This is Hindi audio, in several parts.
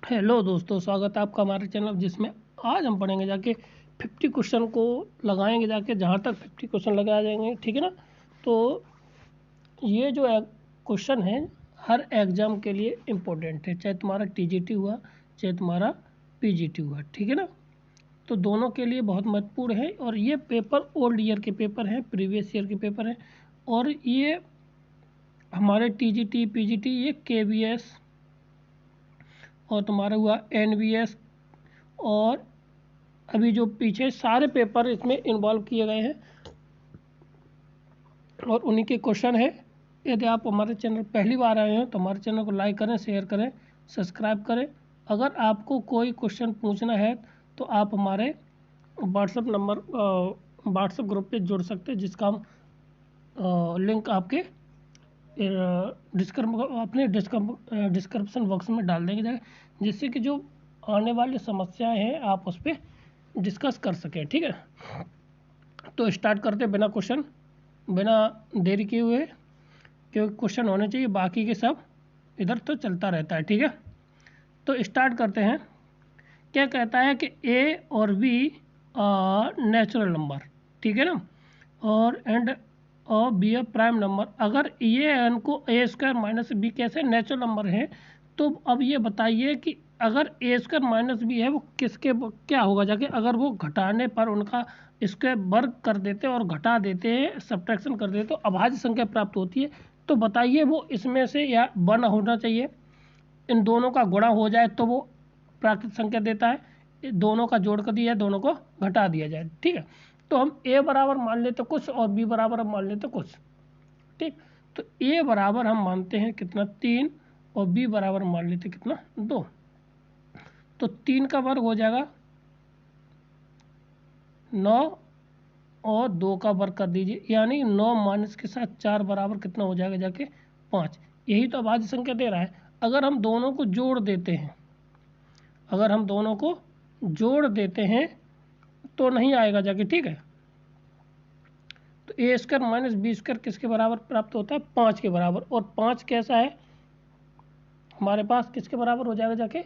हेलो दोस्तों, स्वागत है आपका हमारे चैनल जिसमें आज हम पढ़ेंगे जाके 50 क्वेश्चन को लगाएंगे जाके जहाँ तक 50 क्वेश्चन लगाए जाएंगे। ठीक है ना। तो ये जो क्वेश्चन है हर एग्ज़ाम के लिए इम्पोर्टेंट है, चाहे तुम्हारा टीजीटी हुआ चाहे तुम्हारा पीजीटी हुआ। ठीक है ना। तो दोनों के लिए बहुत महत्वपूर्ण है और ये पेपर ओल्ड ईयर के पेपर हैं, प्रीवियस ईयर के पेपर हैं। और ये हमारे टीजीटी पीजीटी ये केवीएस और तुम्हारा हुआ एनवीएस और अभी जो पीछे सारे पेपर इसमें इन्वॉल्व किए गए हैं और उन्हीं के क्वेश्चन है। यदि आप हमारे चैनल पहली बार आए हैं तो हमारे चैनल को लाइक करें, शेयर करें, सब्सक्राइब करें। अगर आपको कोई क्वेश्चन पूछना है तो आप हमारे व्हाट्सएप ग्रुप पे जुड़ सकते हैं, जिसका हम लिंक आपके डिस्क्रिप्शन बॉक्स में डाल देंगे, जिससे कि जो आने वाली समस्याएं हैं आप उस पर डिस्कस कर सकें। ठीक है। तो स्टार्ट करते हैं बिना देरी किए हुए, क्योंकि क्वेश्चन होने चाहिए, बाकी के सब इधर तो चलता रहता है। ठीक है। तो स्टार्ट करते हैं। क्या कहता है कि ए और बी नेचुरल नंबर, ठीक है ना, और एंड और बी ए प्राइम नंबर। अगर ये एन को ए स्क्वायर माइनस बी कैसे नेचुरल नंबर है, तो अब ये बताइए कि अगर ए स्क्वायर माइनस बी है वो किसके क्या होगा जाके, अगर वो घटाने पर उनका स्क्वायर वर्ग कर देते और घटा देते हैं, सब्ट्रैक्शन कर देते तो अभाज्य संख्या प्राप्त होती है। तो बताइए वो इसमें से या वन होना चाहिए, इन दोनों का गुणा हो जाए तो वो प्राकृत संख्या देता है, दोनों का जोड़ कर दिया, दोनों को घटा दिया जाए। ठीक है। तो हम ए बराबर मान लेते कुछ और बी बराबर हम मान लेते कुछ। ठीक। तो ए बराबर हम मानते हैं कितना 3 और बी बराबर मान लेते कितना 2। तो 3 का वर्ग हो जाएगा 9 और 2 का वर्ग कर दीजिए, यानी 9 माइनस के साथ 4 बराबर कितना हो जाएगा जाके 5। यही तो अभाज्य संख्या दे रहा है। अगर हम दोनों को जोड़ देते हैं, तो नहीं आएगा जाके। ठीक है। तो ए स्क्वायर माइनस बी स्क्वायर किसके बराबर प्राप्त होता है, 5 के बराबर। और 5 कैसा है हमारे पास, किसके बराबर हो जाएगा जाके,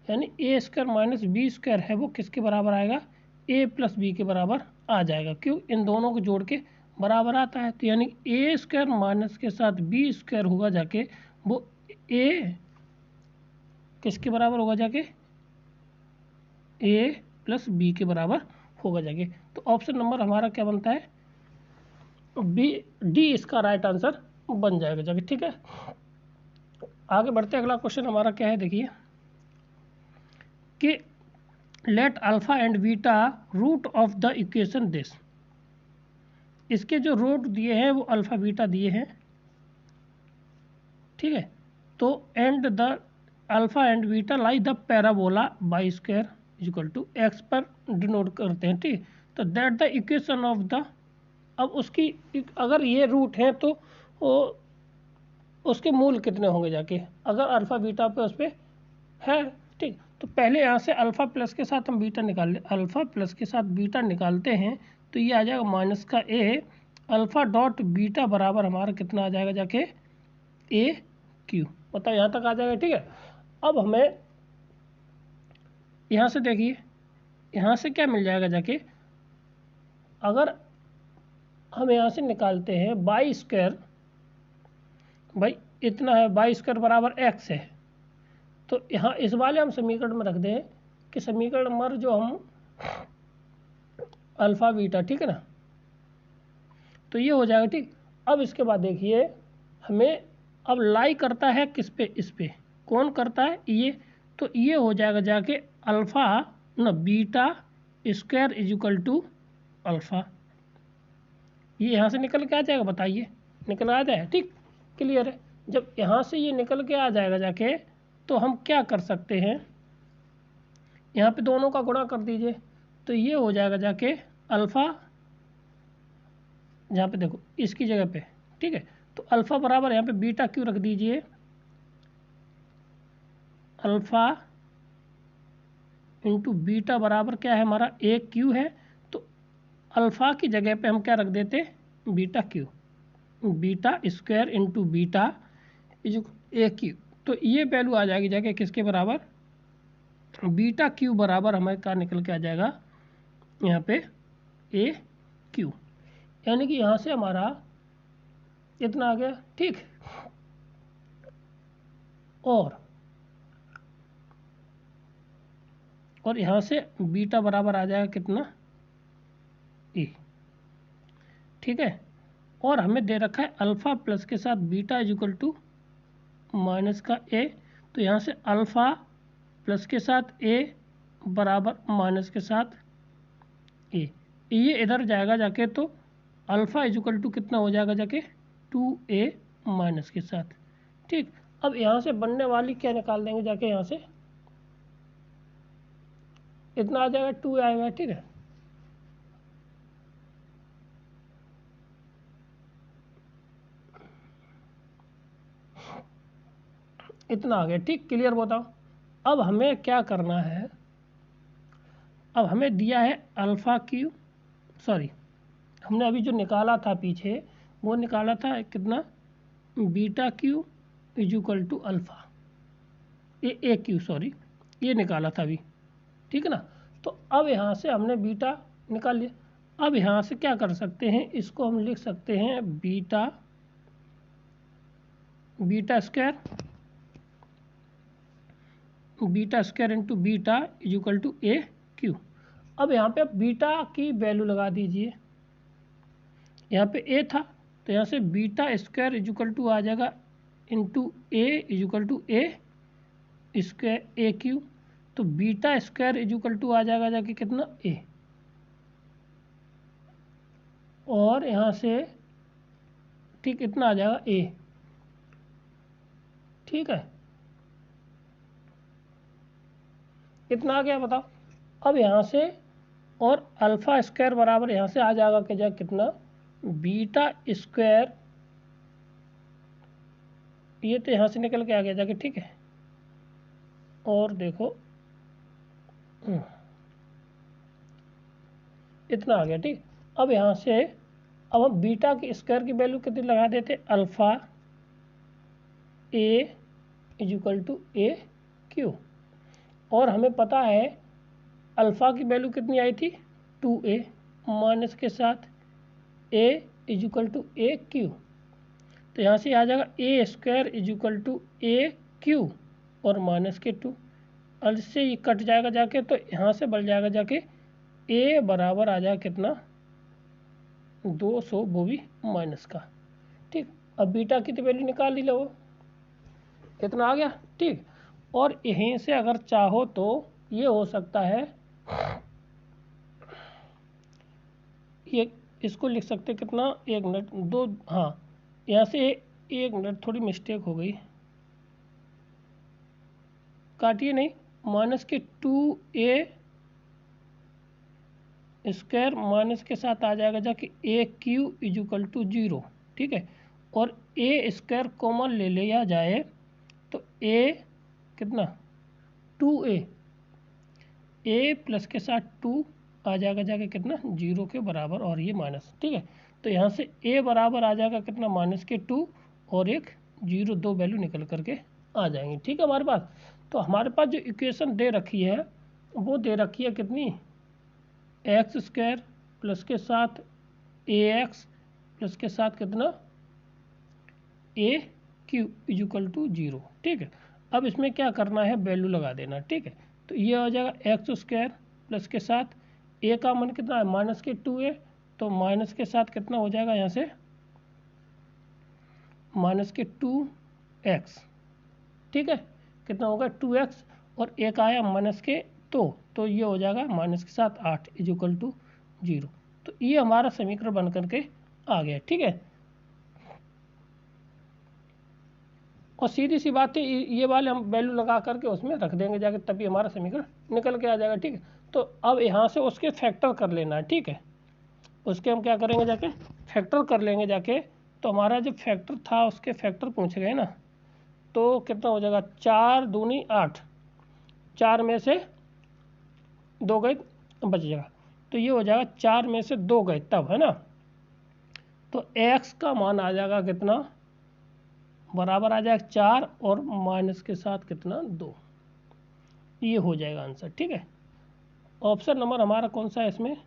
यानी ए स्क्वायर माइनस बी स्क्वायर है वो किसके बराबर आएगा, ए प्लस बी के बराबर आ जाएगा। क्यों, इन दोनों को जोड़ के बराबर आता है। तो यानी ए स्क्वायर माइनस के साथ बी स्क्वायर होगा जाके वो ए किसके बराबर होगा जाके, ए प्लस बी के बराबर होगा जाके। तो ऑप्शन नंबर हमारा क्या बनता है, बी डी इसका राइट आंसर बन जाएगा जाके। ठीक है। आगे बढ़ते अगला क्वेश्चन हमारा क्या है, देखिए कि let alpha and beta root of the equation this. इसके जो रूट दिए हैं वो अल्फा बीटा दिए हैं। ठीक है। तो and the alpha and beta lie the parabola y square equal to x पर डिनोट करते हैं। ठीक। तो that the equation of the, अब उसकी अगर ये रूट है तो वो उसके मूल कितने होंगे जाके, अगर अल्फ़ा बीटा पे उस पर है। ठीक। तो पहले यहाँ से अल्फ़ा प्लस के साथ हम बीटा निकाल लें, अल्फ़ा प्लस के साथ बीटा निकालते हैं तो ये आ जाएगा माइनस का ए अल्फ़ा डॉट बीटा बराबर हमारा कितना आ जाएगा जाके ए क्यू। बताओ यहाँ तक आ जाएगा। ठीक है। अब हमें यहाँ से देखिए, यहाँ से क्या मिल जाएगा जाके, अगर हम यहाँ से निकालते हैं बाई स्क्वायर, भाई इतना है बाई स्क्वायर बराबर एक्स है, तो यहाँ इस वाले हम समीकरण में रख दें कि समीकरण नंबर जो हम अल्फ़ा बीटा, ठीक है ना, तो ये हो जाएगा। ठीक। अब इसके बाद देखिए हमें अब लाई करता है किस पे, इस पे कौन करता है ये, तो ये हो जाएगा जाके अल्फ़ा न beta square is equal to alpha. ये यहाँ से निकल के आ जाएगा, बताइए निकल आ जाए। ठीक, क्लियर है। जब यहाँ से ये निकल के आ जाएगा जाके तो हम क्या कर सकते हैं, यहाँ पे दोनों का गुणा कर दीजिए, तो ये हो जाएगा जाके अल्फ़ा, जहाँ पे देखो इसकी जगह पे। ठीक है। तो अल्फ़ा बराबर यहाँ पे बीटा क्यू रख दीजिए, अल्फ़ा इंटू बीटा बराबर क्या है हमारा ए क्यू है। तो अल्फ़ा की जगह पे हम क्या रख देते, beta Q, beta square into beta is a q. तो ये वैल्यू आ जाएगी जाके किसके बराबर, बीटा क्यू बराबर हमें क्या निकल के आ जाएगा यहाँ पे ए क्यू, यानी कि यहाँ से हमारा इतना आ गया, ठीक। और यहाँ से बीटा बराबर आ जाएगा कितना ए, ठीक है। और हमें दे रखा है अल्फ़ा प्लस के साथ beta is equal to minus का ए, तो यहाँ से अल्फ़ा प्लस के साथ ए बराबर माइनस के साथ ए, ये इधर जाएगा जाके तो अल्फ़ा इज इक्वल टू कितना हो जाएगा जाके 2a माइनस के साथ, ठीक। अब यहाँ से बनने वाली क्या निकाल देंगे जाके, यहाँ से इतना आ जाएगा 2 आएगा, ठीक है। इतना आ गया, ठीक। क्लियर बताओ। अब हमें क्या करना है, अब हमें दिया है अल्फ़ा क्यू, सॉरी हमने अभी जो निकाला था पीछे वो निकाला था कितना, beta Q is equal to alpha A Q, sorry ये निकाला था अभी, ठीक है ना। तो अब यहाँ से हमने बीटा निकाल लिया। अब यहाँ से क्या कर सकते हैं, इसको हम लिख सकते हैं beta square into beta is equal to A Q. अब यहाँ पे बीटा की वैल्यू लगा दीजिए, यहाँ पे ए था तो यहाँ से beta square is equal to आ जाएगा into a is equal to a square a q, तो beta square is equal to आ जाएगा जाके कितना ए, और यहाँ से ठीक इतना आ जाएगा ए, ठीक है। इतना आ गया बताओ। अब यहाँ से और अल्फ़ा स्क्वायर बराबर यहाँ से आ जाएगा कि जाए कितना बीटा स्क्वायर, ये तो यहाँ से निकल के आ गया जाके, ठीक है। और देखो इतना आ गया, ठीक। अब यहाँ से अब हम बीटा की स्क्वायर की वैल्यू कितनी लगा देते, alpha A is equal to A Q, और हमें पता है अल्फ़ा की वैल्यू कितनी आई थी 2a माइनस के साथ a is equal to A q, तो यहाँ से आ जाएगा a square is equal to A Q और माइनस के 2, और इससे ये कट जाएगा जाके तो यहाँ से बढ़ जाएगा जाके a बराबर आ जाएगा कितना 200, वो भी माइनस का, ठीक। अब बीटा की तो वैल्यू निकाल ही लो, इतना आ गया, ठीक। और यहीं से अगर चाहो तो ये हो सकता है, ये इसको लिख सकते कितना, 1 मिनट 2, हाँ यहाँ से 1 मिनट थोड़ी मिस्टेक हो गई, काटिए नहीं, माइनस के 2a स्क्वायर माइनस के साथ आ जाएगा जाके ए क्यू इज इक्वल टू 0, ठीक है। और ए स्क्वायर कॉमन ले लिया जाए तो ए कितना 2a, ए प्लस के साथ 2 आ जाएगा जाके कितना 0 के बराबर, और ये माइनस, ठीक है। तो यहाँ से a बराबर आ जाएगा कितना माइनस के 2 और एक 0, 2 वैल्यू निकल करके आ जाएंगी, ठीक है हमारे पास। तो हमारे पास जो इक्वेशन दे रखी है वो दे रखी है कितनी, एक्स स्क्वायर प्लस के साथ ए एक्स प्लस के साथ कितना ए क्यू इज इक्वल टू 0, ठीक है। अब इसमें क्या करना है, वैल्यू लगा देना, ठीक है। तो ये हो जाएगा एक्स स्क्वायर प्लस के साथ ए का मान कितना है माइनस के 2a, तो माइनस के साथ कितना हो जाएगा यहाँ से माइनस के 2x, ठीक है। कितना होगा 2x, और एक आया माइनस के तो ये हो जाएगा माइनस के साथ 8 इज इक्वल टू 0। तो ये हमारा समीकरण बन करके आ गया, ठीक है। और सीधी सी बात है, ये वाले हम वैल्यू लगा करके उसमें रख देंगे जाके, तभी हमारा समीकरण निकल के आ जाएगा, ठीक है। तो अब यहाँ से उसके फैक्टर कर लेना है, ठीक है। उसके हम क्या करेंगे जाके फैक्टर कर लेंगे जाके, तो हमारा जो फैक्टर था उसके फैक्टर पूछ गए ना, तो कितना हो जाएगा 4 दूनी 8, 4 में से 2 गए बच जाएगा, तो ये हो जाएगा 4 में से 2 गए तब, है ना। तो x का मान आ जाएगा कितना बराबर आ जाएगा 4 और माइनस के साथ कितना 2, ये हो जाएगा आंसर। ठीक है, ऑप्शन नंबर हमारा कौन सा है इसमें,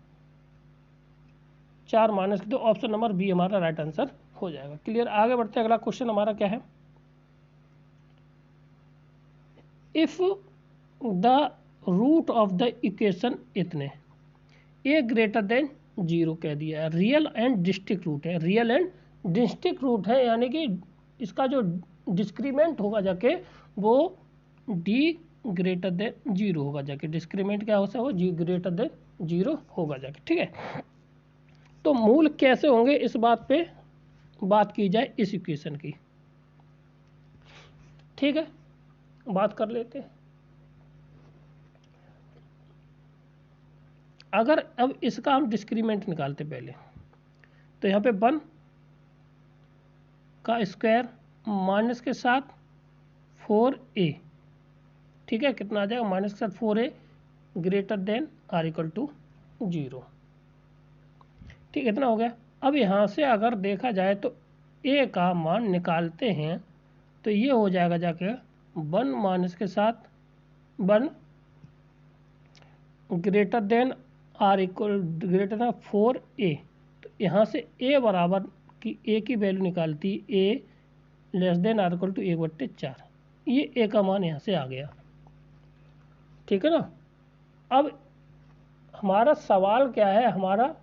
4 माइनस के 2, ऑप्शन नंबर बी हमारा राइट आंसर हो जाएगा। क्लियर, आगे बढ़ते हैं। अगला क्वेश्चन हमारा क्या है, if the root of the equation इतने ए ग्रेटर देन 0 कह दिया है, रियल एंड डिस्ट्रिक्ट रूट है, रियल एंड डिस्ट्रिक्ट रूट है, यानी कि इसका जो डिस्क्रीमेंट होगा जाके वो डी ग्रेटर देन 0 होगा जाके, डिस्क्रीमेंट क्या हो सकता है, वो जी ग्रेटर देन 0 होगा जाके। ठीक है, तो मूल कैसे होंगे इस बात पे बात की जाए इस इक्वेशन की। ठीक है, बात कर लेते हैं। अगर अब इसका हम डिस्क्रीमेंट निकालते पहले, तो यहाँ पे 1 का स्क्वायर माइनस के साथ 4a, ठीक है, कितना आ जाएगा, माइनस के साथ 4a greater than or equal to 0। ठीक, इतना हो गया। अब यहाँ से अगर देखा जाए तो a का मान निकालते हैं तो ये हो जाएगा जाके 1 माइनस के साथ 1 greater than or equal greater than 4a, तो यहाँ से a बराबर की a की वैल्यू निकालती a less than or equal to 1/4, ये a का मान यहाँ से आ गया। ठीक है ना, अब हमारा सवाल क्या है, हमारा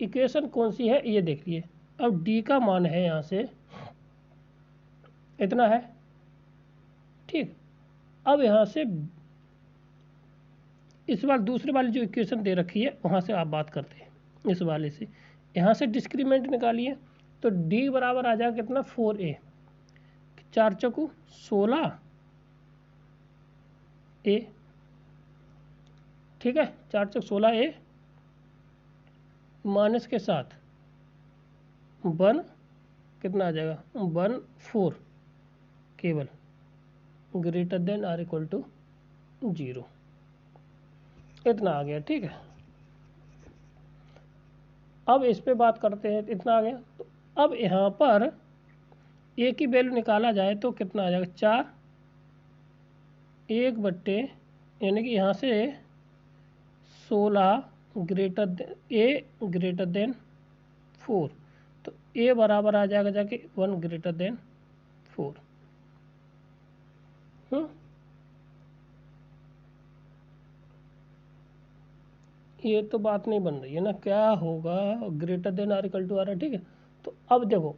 इक्वेशन कौन सी है ये देखिए। अब d का मान है यहाँ से इतना है। ठीक, अब यहाँ से इस बार दूसरे वाली जो इक्वेशन दे रखी है वहाँ से आप बात करते हैं, इस वाले से यहाँ से डिस्क्रीमेंट निकालिए तो d बराबर आ जाएगा कितना, 4a, 4 चौकू 16a, ठीक है, 4 चौक 16a माइनस के साथ 1 कितना आ जाएगा, 1 4 केवल greater than or equal to 0, इतना आ गया। ठीक है, अब इस पे बात करते हैं, इतना आ गया। तो अब यहाँ पर a की वैल्यू निकाला जाए तो कितना आ जाएगा, 4 1/, यानी कि यहाँ से 16 ग्रेटर देन 4, तो a बराबर आ जाएगा जाके 1 ग्रेटर देन 4। ये तो बात नहीं बन रही है ना, क्या होगा, greater than or equal to आर है। ठीक है, तो अब देखो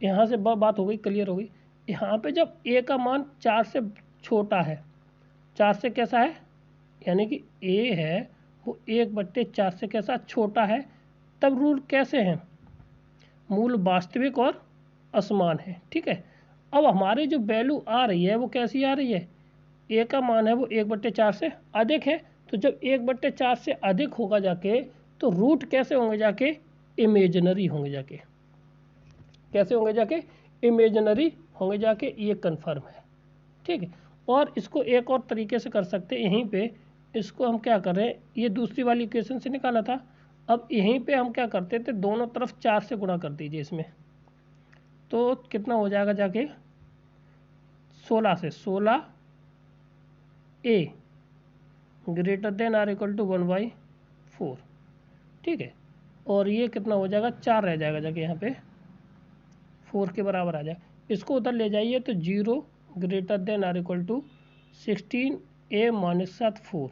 यहाँ से बात हो गई, क्लियर हो गई। यहाँ पे जब a का मान 4 से छोटा है, 4 से कैसा है, यानी कि a है वो 1/4 से कैसा छोटा है, तब रूल कैसे हैं, मूल वास्तविक और असमान है। ठीक है, अब हमारी जो वैल्यू आ रही है वो कैसी आ रही है, a का मान है वो 1/4 से अधिक है, तो जब 1/4 से अधिक होगा जाके तो रूट कैसे होंगे जाके, इमेजिनरी होंगे जाके, कैसे होंगे जाके, इमेजिनरी होंगे जाके, ये कन्फर्म है। ठीक है, और इसको एक और तरीके से कर सकते हैं, यहीं पे इसको हम क्या कर रहे हैं, ये दूसरी वाली इक्वेशन से निकाला था, अब यहीं पे हम क्या करते थे, दोनों तरफ 4 से गुणा कर दीजिए इसमें, तो कितना हो जाएगा जाके 16 से 16a greater than or equal to 1/4। ठीक है, और ये कितना हो जाएगा, 4 रह जाएगा जाके, यहाँ पे 4 के बराबर आ जाएगा। इसको उधर ले जाइए तो 0 greater than or equal to 16a minus 4।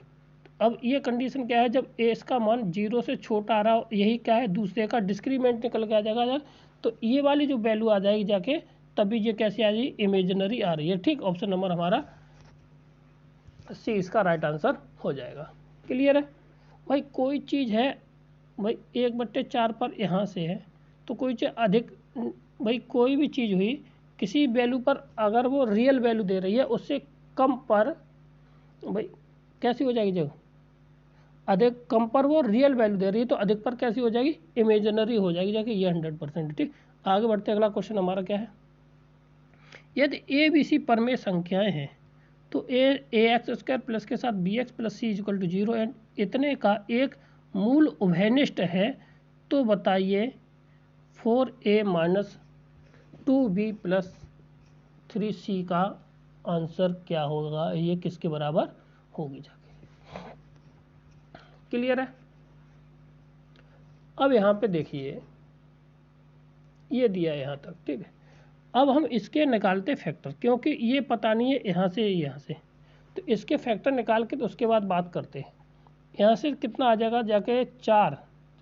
अब ये कंडीशन क्या है, जब a इसका मान 0 से छोटा आ रहा हो, यही क्या है, दूसरे का डिस्क्रीमेंट निकल के आ जाएगा, तो ये वाली जो वैल्यू आ जाएगी जाके, तभी ये कैसे आ जाएगी, इमेजिनरी आ रही है। ठीक, ऑप्शन नंबर हमारा सी इसका राइट आंसर हो जाएगा। क्लियर है भाई, कोई चीज़ है भाई 1/4 पर यहाँ से है, तो कोई चीज़ अधिक, भाई कोई भी चीज़ हुई किसी वैल्यू पर अगर वो रियल वैल्यू दे रही है उससे कम पर, भाई कैसी हो जाएगी, जो अधिक कम पर वो रियल वैल्यू दे रही है तो अधिक पर कैसी हो जाएगी, इमेजिनरी हो जाएगी जाके, ये 100%। ठीक, आगे बढ़ते अगला क्वेश्चन हमारा क्या है, यदि ए बी सी परमेय संख्याएं हैं तो ax² प्लस के साथ bx plus C equal to 0 and इतने का एक मूल उभयनिष्ठ है, तो बताइए 4a minus 2b plus 3c का आंसर क्या होगा, ये किसके बराबर होगी जाके। क्लियर है? अब यहाँ पे देखिए ये दिया है यहाँ तक, ठीक है। अब हम इसके निकालते फैक्टर, क्योंकि ये पता नहीं है यहाँ से यहाँ से, तो इसके फैक्टर निकाल के तो उसके बाद बात करते हैं। यहाँ से कितना आ जाएगा जाके 4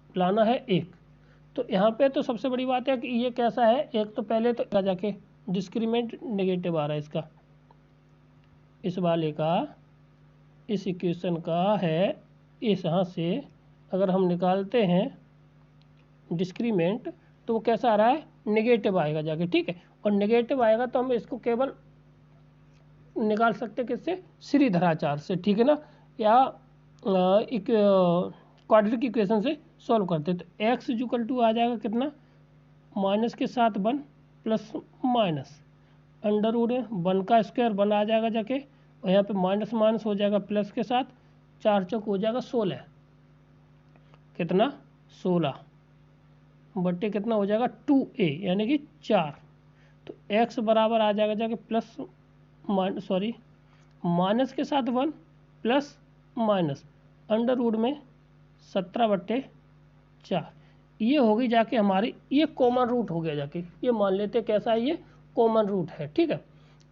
लाना है 1, तो यहाँ पे तो सबसे बड़ी बात है कि ये कैसा है, एक तो पहले तो जाके डिस्क्रीमेंट नेगेटिव आ रहा है इसका, इस वाले का, इस इक्वेशन का है, इस यहाँ से अगर हम निकालते हैं डिस्क्रीमेंट तो वो कैसा आ रहा है, नेगेटिव आएगा जाके, ठीक है। और नेगेटिव आएगा तो हम इसको केवल निकाल सकते हैं किससे, श्रीधराचार्य से, ठीक है ना, या क्वाड्रेटिक इक्वेशन से सॉल्व करते हैं। तो एक्स इक्वल टू आ जाएगा कितना, माइनस के साथ 1 प्लस माइनस अंडर रूट 1 का स्क्वायर 1 आ जाएगा जाके, और यहाँ पे माइनस माइनस हो जाएगा प्लस के साथ, 4 चौक हो जाएगा 16, कितना 16 बट्टे कितना हो जाएगा 2a यानी कि 4। तो x बराबर आ जाएगा जाके प्लस माइनस के साथ 1 प्लस माइनस अंडर रूट में 17/4, ये होगी जाके हमारी, ये कॉमन रूट हो गया जाके, ये मान लेते कैसा है, ये कॉमन रूट है, ठीक है।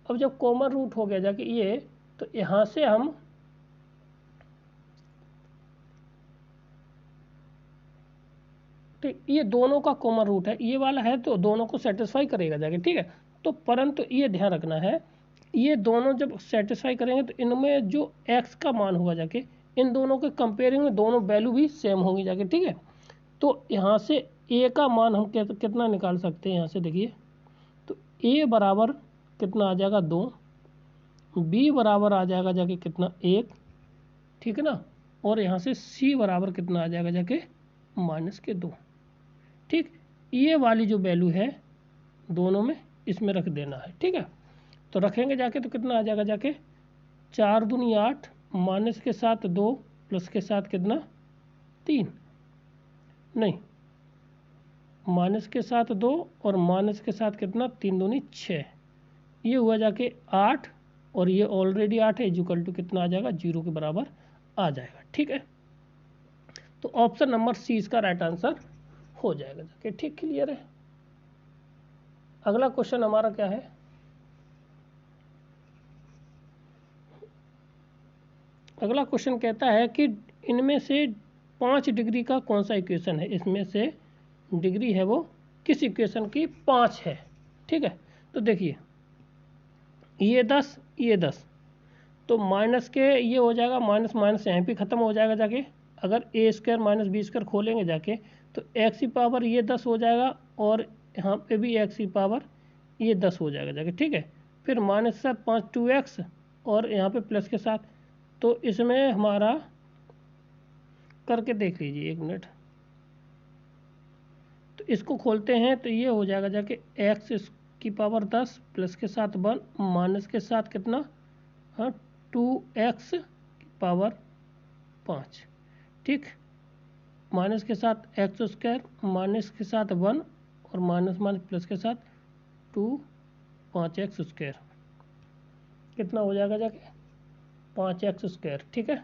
अब जब कॉमन रूट हो गया जाके ये, तो यहाँ से हम ठीक, ये दोनों का कॉमन रूट है, ये वाला है तो दोनों को सेटिस्फाई करेगा जाके, ठीक है। तो परंतु ये ध्यान रखना है, ये दोनों जब सेटिस्फाई करेंगे तो इनमें जो x का मान होगा जाके, इन दोनों के कंपेयरिंग में दोनों वैल्यू भी सेम होंगी जाके, ठीक है। तो यहाँ से a का मान हम कितना निकाल सकते हैं, यहाँ से देखिए, तो a बराबर कितना आ जाएगा 2, b बराबर आ जाएगा जाके कितना 1, ठीक है ना, और यहाँ से c बराबर कितना आ जाएगा जाके -2, ठीक। ये वाली जो वैल्यू है दोनों में इसमें रख देना है, ठीक है। तो रखेंगे जाके तो कितना आ जाएगा जाके 4 दूनी 8, माइनस के साथ 2 प्लस के साथ कितना 3, नहीं माइनस के साथ 2 और माइनस के साथ कितना 3 दूनी 6, ये हुआ जाके 8, और ये ऑलरेडी 8 है, इक्वल टू कितना आ जाएगा 0 के बराबर आ जाएगा, ठीक है। तो ऑप्शन नंबर सी इसका राइट आंसर हो जाएगा जाके, ठीक। क्लियर है? अगला क्वेश्चन हमारा क्या है, अगला क्वेश्चन कहता है कि इनमें से 5 डिग्री का कौन सा इक्वेशन है, इसमें से डिग्री है वो किस इक्वेशन की 5 है, ठीक है। तो देखिए ये 10 ये 10, तो माइनस के ये हो जाएगा, माइनस माइनस यहाँ पे ख़त्म हो जाएगा जाके, अगर a square minus B square खोलेंगे जाके तो x की पावर ये 10 हो जाएगा, और यहाँ पे भी x की पावर ये 10 हो जाएगा जाके, ठीक है। फिर माइनस के साथ 5 2x, और यहाँ पे प्लस के साथ, तो इसमें हमारा करके देख लीजिए 1 मिनट, तो इसको खोलते हैं तो ये हो जाएगा जाके x की पावर 10 प्लस के साथ 1 माइनस के साथ कितना, हाँ 2x की पावर 5, ठीक, माइनस के साथ एक्स स्क्वायर, माइनस के साथ 1 और माइनस माइनस प्लस के साथ 2 5x स्क्वायर, कितना हो जाएगा जाके 5x स्क्वायर, ठीक है।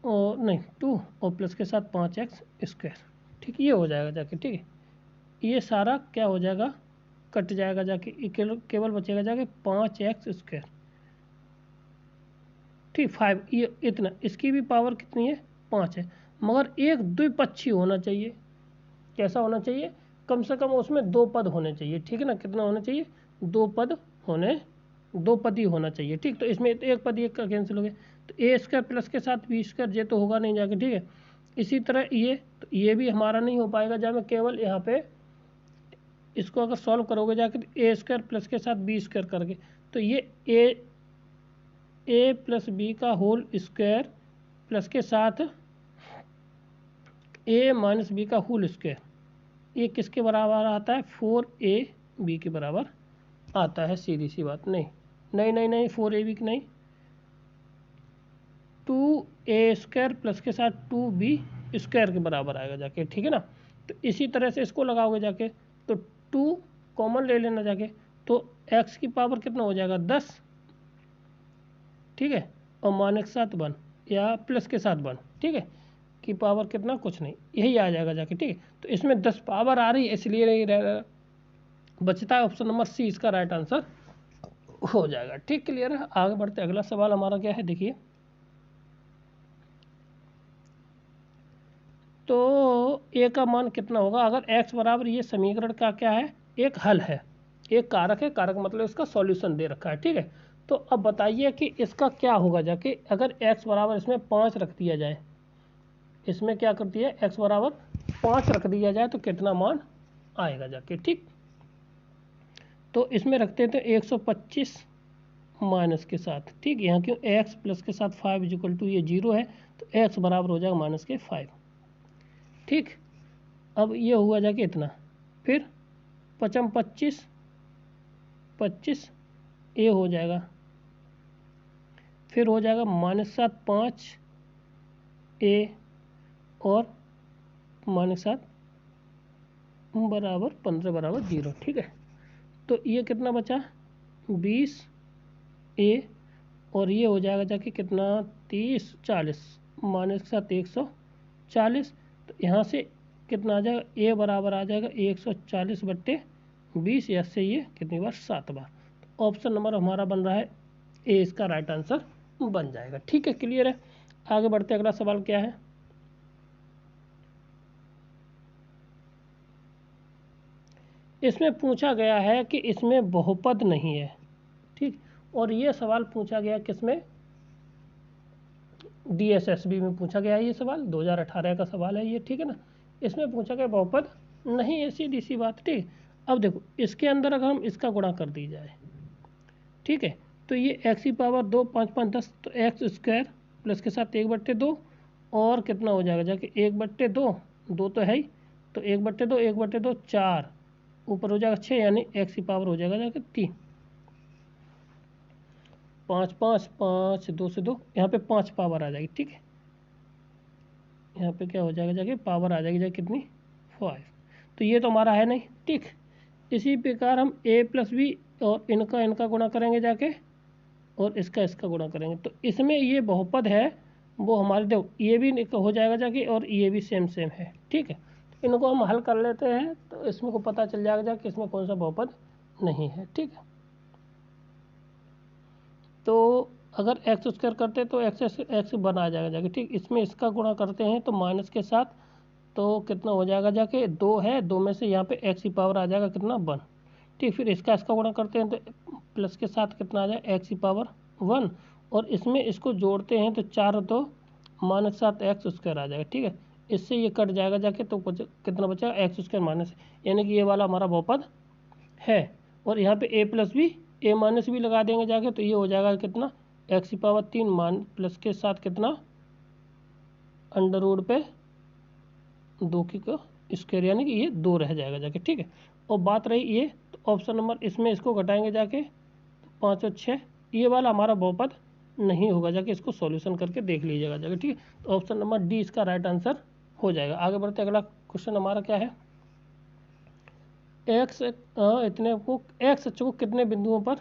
और नहीं 2 और प्लस के साथ 5x स्क्वायर, ठीक, ये हो जाएगा जाके, ठीक है। ये सारा क्या हो जाएगा, कट जाएगा जाके, केवल बचेगा जाके 5x स्क्वायर, ठीक 5, ये इतना, इसकी भी पावर कितनी है 5 है, मगर एक द्विपक्षीय होना चाहिए, कैसा होना चाहिए, कम से कम उसमें 2 पद होने चाहिए, ठीक है ना, कितना होना चाहिए 2 पद ही होना चाहिए, ठीक। तो इसमें एक पद एक का कैंसिल हो गया, तो ए स्क्वायर प्लस के साथ बी स्क्वायर, ये तो होगा नहीं जाके, ठीक है। इसी तरह ये, तो ये भी हमारा नहीं हो पाएगा, जब मैं केवल यहाँ पे इसको अगर सॉल्व करोगे जाके तो ए स्क्वायर प्लस के साथ बी स्क्वायर करके, तो ये ए प्लस बी का होल स्क्वायर प्लस के साथ ए माइनस बी का होल स्क्वायर, ये किसके बराबर आता है 4ab के बराबर आता है, सीधी सी बात। नहीं नहीं नहीं नहीं 4ab की नहीं, 2a स्क्वायर प्लस के साथ 2b स्क्वायर के बराबर आएगा जाके, ठीक है ना। तो इसी तरह से इसको लगाओगे जाके, तो 2 कॉमन ले लेना जाके, तो x की पावर कितना हो जाएगा 10, ठीक है, और माइनस के साथ 1 या प्लस के साथ 1, ठीक है, की पावर कितना, कुछ नहीं, यही आ जाएगा जाके, ठीक है। तो इसमें 10 पावर आ रही है इसलिए नहीं रह रहा, बचता है ऑप्शन नंबर सी इसका राइट आंसर हो जाएगा। ठीक, क्लियर है। आगे बढ़ते, अगला सवाल हमारा क्या है, देखिए। तो ए का मान कितना होगा अगर x बराबर, ये समीकरण का क्या है, एक हल है, एक कारक है, कारक मतलब इसका सॉल्यूशन दे रखा है, ठीक है। तो अब बताइए कि इसका क्या होगा जाके, अगर x बराबर इसमें 5 रख दिया जाए, इसमें क्या कर दिया, x बराबर 5 रख दिया जाए तो कितना मान आएगा जाके, ठीक। तो इसमें रखते हैं तो 125 माइनस के साथ, ठीक, यहाँ क्यों x प्लस के साथ 5 इक्वल टू ये 0 है, तो x बराबर हो जाएगा माइनस के 5, ठीक। अब ये हुआ जाके इतना, फिर 25 ए हो जाएगा, फिर हो जाएगा माइनस 7 5 ए और माइनस 7 बराबर 15 बराबर 0, ठीक है। तो ये कितना बचा 20 ए और ये हो जाएगा जाके कितना 30 40 माइनस के साथ 140, तो यहाँ से कितना आ जाएगा, ए बराबर आ जाएगा 140/20, या से ये कितनी बार 7 बार। तो ऑप्शन नंबर हमारा बन रहा है ए इसका राइट आंसर बन जाएगा। ठीक है, क्लियर है। आगे बढ़ते, अगला सवाल क्या है, इसमें पूछा गया है कि इसमें बहुपद नहीं है, ठीक। और ये सवाल पूछा गया किसमें, DSSB में पूछा गया है ये सवाल, 2018 का सवाल है ये, ठीक है ना। इसमें पूछा गया बहुपद नहीं है, सीधी सी बात, ठीक। अब देखो इसके अंदर अगर हम इसका गुणा कर दी जाए, ठीक है, तो ये x की पावर 2 5 5 10, तो x² प्लस के साथ 1/2 और कितना हो जाएगा जाके 1/2, 2 तो है ही, तो 1/2 1/2 4, ऊपर हो जाएगा 6, यानी x की पावर हो जाएगा जाके 3, 5 5 5 2 से 2, यहाँ पे 5 पावर आ जाएगी, ठीक है। यहाँ पे क्या हो जाएगा जाके पावर आ जाएगी जाके कितनी 5, तो ये तो हमारा है नहीं, ठीक। इसी प्रकार हम a + b और इनका गुणा करेंगे जाके, और इसका गुणा करेंगे, तो इसमें ये बहुपद है वो हमारे, देखो ये भी हो जाएगा जाके और ये भी सेम है, ठीक है। तो इनको हम हल कर लेते हैं तो इसमें को पता चल जाएगा कि इसमें कौन सा बहुपद नहीं है, ठीक है। तो अगर x² करते तो x बन आ जाएगा जाके, ठीक। इसमें इसका गुणा करते हैं तो माइनस के साथ, तो कितना हो जाएगा जाके 2 है, 2 में से यहाँ पे x की पावर आ जाएगा कितना 1, ठीक। फिर इसका गुणा करते हैं तो प्लस के साथ कितना आ जाएगा x की पावर 1, और इसमें इसको जोड़ते हैं तो 4 तो माइनस 7 x² आ जाएगा, ठीक है। इससे ये कट जाएगा जाके, तो कितना बचेगा x² माइनस, यानी कि ये वाला हमारा बहुपद है। और यहाँ पे a + b a- भी लगा देंगे जाके, तो ये हो जाएगा कितना x की पावर 3 मान प्लस के साथ कितना अंडर रूट पे 2 की स्क्वायर, यानी कि ये 2 रह जाएगा जाके, ठीक है। और बात रही ये, तो ऑप्शन नंबर इसमें इसको घटाएंगे जाके, 5 और 6, ये वाला हमारा बहुपद नहीं होगा जाके, इसको सॉल्यूशन करके देख लीजिएगा जाके, ठीक है। तो ऑप्शन नंबर डी इसका राइट आंसर हो जाएगा। आगे बढ़ते, अगला क्वेश्चन हमारा क्या है, एक्स अक्ष को कितने बिंदुओं पर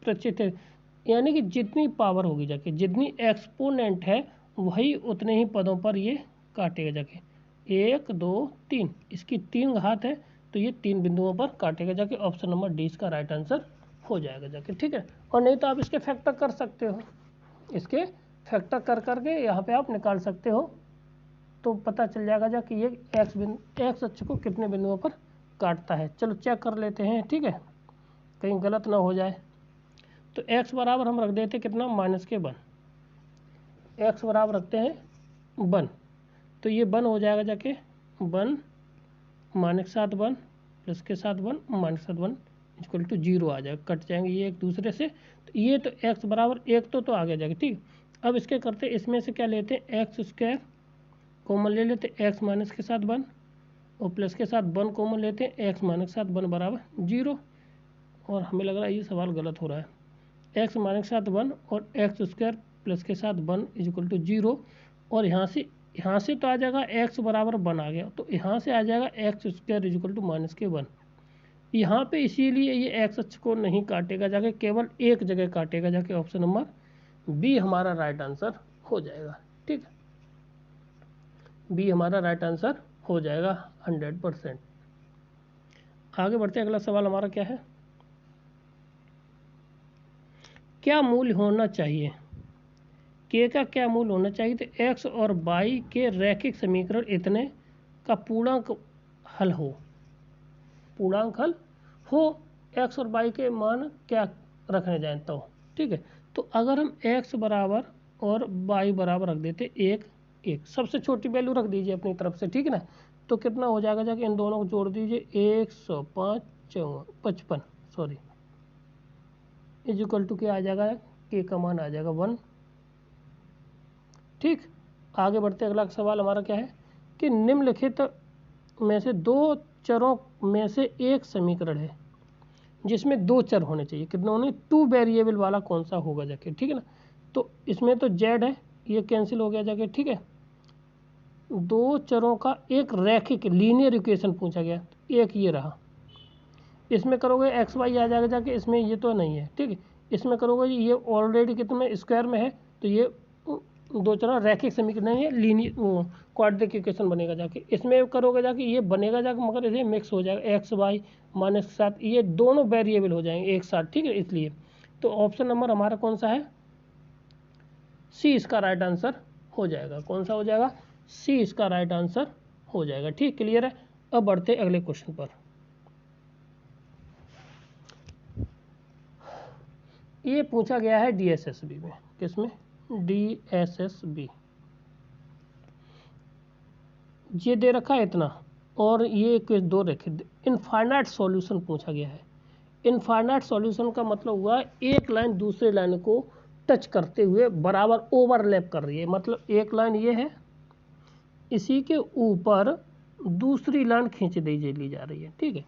प्रक्षेपित है, यानी कि जितनी पावर होगी जाके, जितनी एक्सपोनेंट है वही उतने ही पदों पर ये काटेगा जाके, 1 2 3, इसकी 3 घात है, तो ये 3 बिंदुओं पर काटेगा जाके। ऑप्शन नंबर डी इसका राइट आंसर हो जाएगा जाके, ठीक है। और नहीं तो आप इसके फैक्टर कर सकते हो, इसके फैक्टर कर करके यहाँ पे आप निकाल सकते हो, तो पता चल जाएगा जाके ये एक्स अक्ष को कितने बिंदुओं पर काटता है। चलो चेक कर लेते हैं, ठीक है, कहीं गलत ना हो जाए। तो x बराबर हम रख देते कितना -1, x बराबर रखते हैं 1, तो ये 1 हो जाएगा जाके 1 -7 1 प्लस के साथ 1 -7 1 इक्वल टू 0 आ जाएगा, कट जाएंगे ये एक दूसरे से, तो ये तो x बराबर 1 तो आ गया जाएगा, ठीक। अब इसके करते इसमें से क्या लेते हैं x² कॉमन ले लेते, x माइनस के साथ 1 और प्लस के साथ 1 कॉमन लेते हैं, x माइनस के साथ 1 बराबर 0, और हमें लग रहा है ये सवाल गलत हो रहा है, x माइनस के साथ 1 और x² प्लस के साथ 1 इक्वल टू 0, और यहाँ से तो आ जाएगा x बराबर 1 आ गया, तो यहाँ से आ जाएगा x² इक्वल टू -1, यहाँ पे इसीलिए ये एक्स अक्ष को नहीं काटेगा जाके, केवल एक जगह काटेगा जाके। ऑप्शन नंबर बी हमारा राइट आंसर हो जाएगा। ठीक है, बी हमारा राइट आंसर हो जाएगा 100%। आगे बढ़ते हैं, अगला सवाल हमारा क्या है, क्या मूल्य होना चाहिए, के का क्या मूल्य होना चाहिए। तो एक्स और वाई के रैखिक समीकरण इतने का पूर्णांक हल हो, पूर्णांक हल हो, एक्स और वाई के मान क्या रखने जाएं तो। ठीक है, तो अगर हम एक्स बराबर और वाई बराबर रख देते एक एक, सबसे छोटी वैल्यू रख दीजिए अपनी तरफ से। ठीक है ना, तो कितना हो जाएगा जाके, इन दोनों को जोड़ दीजिए 105 सॉरी इज इक्वल टू क्या आ जाएगा, के का मान आ जाएगा 1। ठीक, आगे बढ़ते अगला सवाल हमारा क्या है कि निम्नलिखित में से दो चरों में से एक समीकरण है जिसमें दो चर होने चाहिए, कितने होने, 2 वेरिएबल वाला कौन सा होगा जाके। ठीक है ना, तो इसमें तो जेड है, ये कैंसिल हो गया जाके। ठीक है, दो चरों का एक रैखिक लीनियर इक्वेशन पूछा गया, एक ये रहा, इसमें करोगे एक्स वाई आ जाएगा जाके, इसमें ये तो नहीं है। ठीक है, इसमें करोगे ये ऑलरेडी कितने स्क्वायर में है, तो ये दो चरों रैखिक समीकरण नहीं है, लीनियर क्वाड्रेटिक इक्वेशन बनेगा जाके। इसमें करोगे जाके ये बनेगा जाके, मगर इसे मिक्स हो जाएगा, एक्स वाई माइनस के साथ ये दोनों वेरिएबल हो जाएंगे एक साथ। ठीक है, इसलिए तो ऑप्शन नंबर हमारा कौन सा है, सी इसका राइट आंसर हो जाएगा। कौन सा हो जाएगा, सी इसका राइट आंसर हो जाएगा। ठीक, क्लियर है। अब बढ़ते अगले क्वेश्चन पर। ये पूछा गया है डीएसएसबी में, किसमें, डीएसएसबी। ये दे रखा है इतना, और ये क्वेश्चन दो रखे, इनफाइनाइट सॉल्यूशन पूछा गया है। इनफाइनाइट सॉल्यूशन का मतलब हुआ एक लाइन दूसरे लाइन को टच करते हुए बराबर ओवरलैप कर रही है, मतलब एक लाइन ये है, इसी के ऊपर दूसरी लाइन खींच ली जा रही है। ठीक है,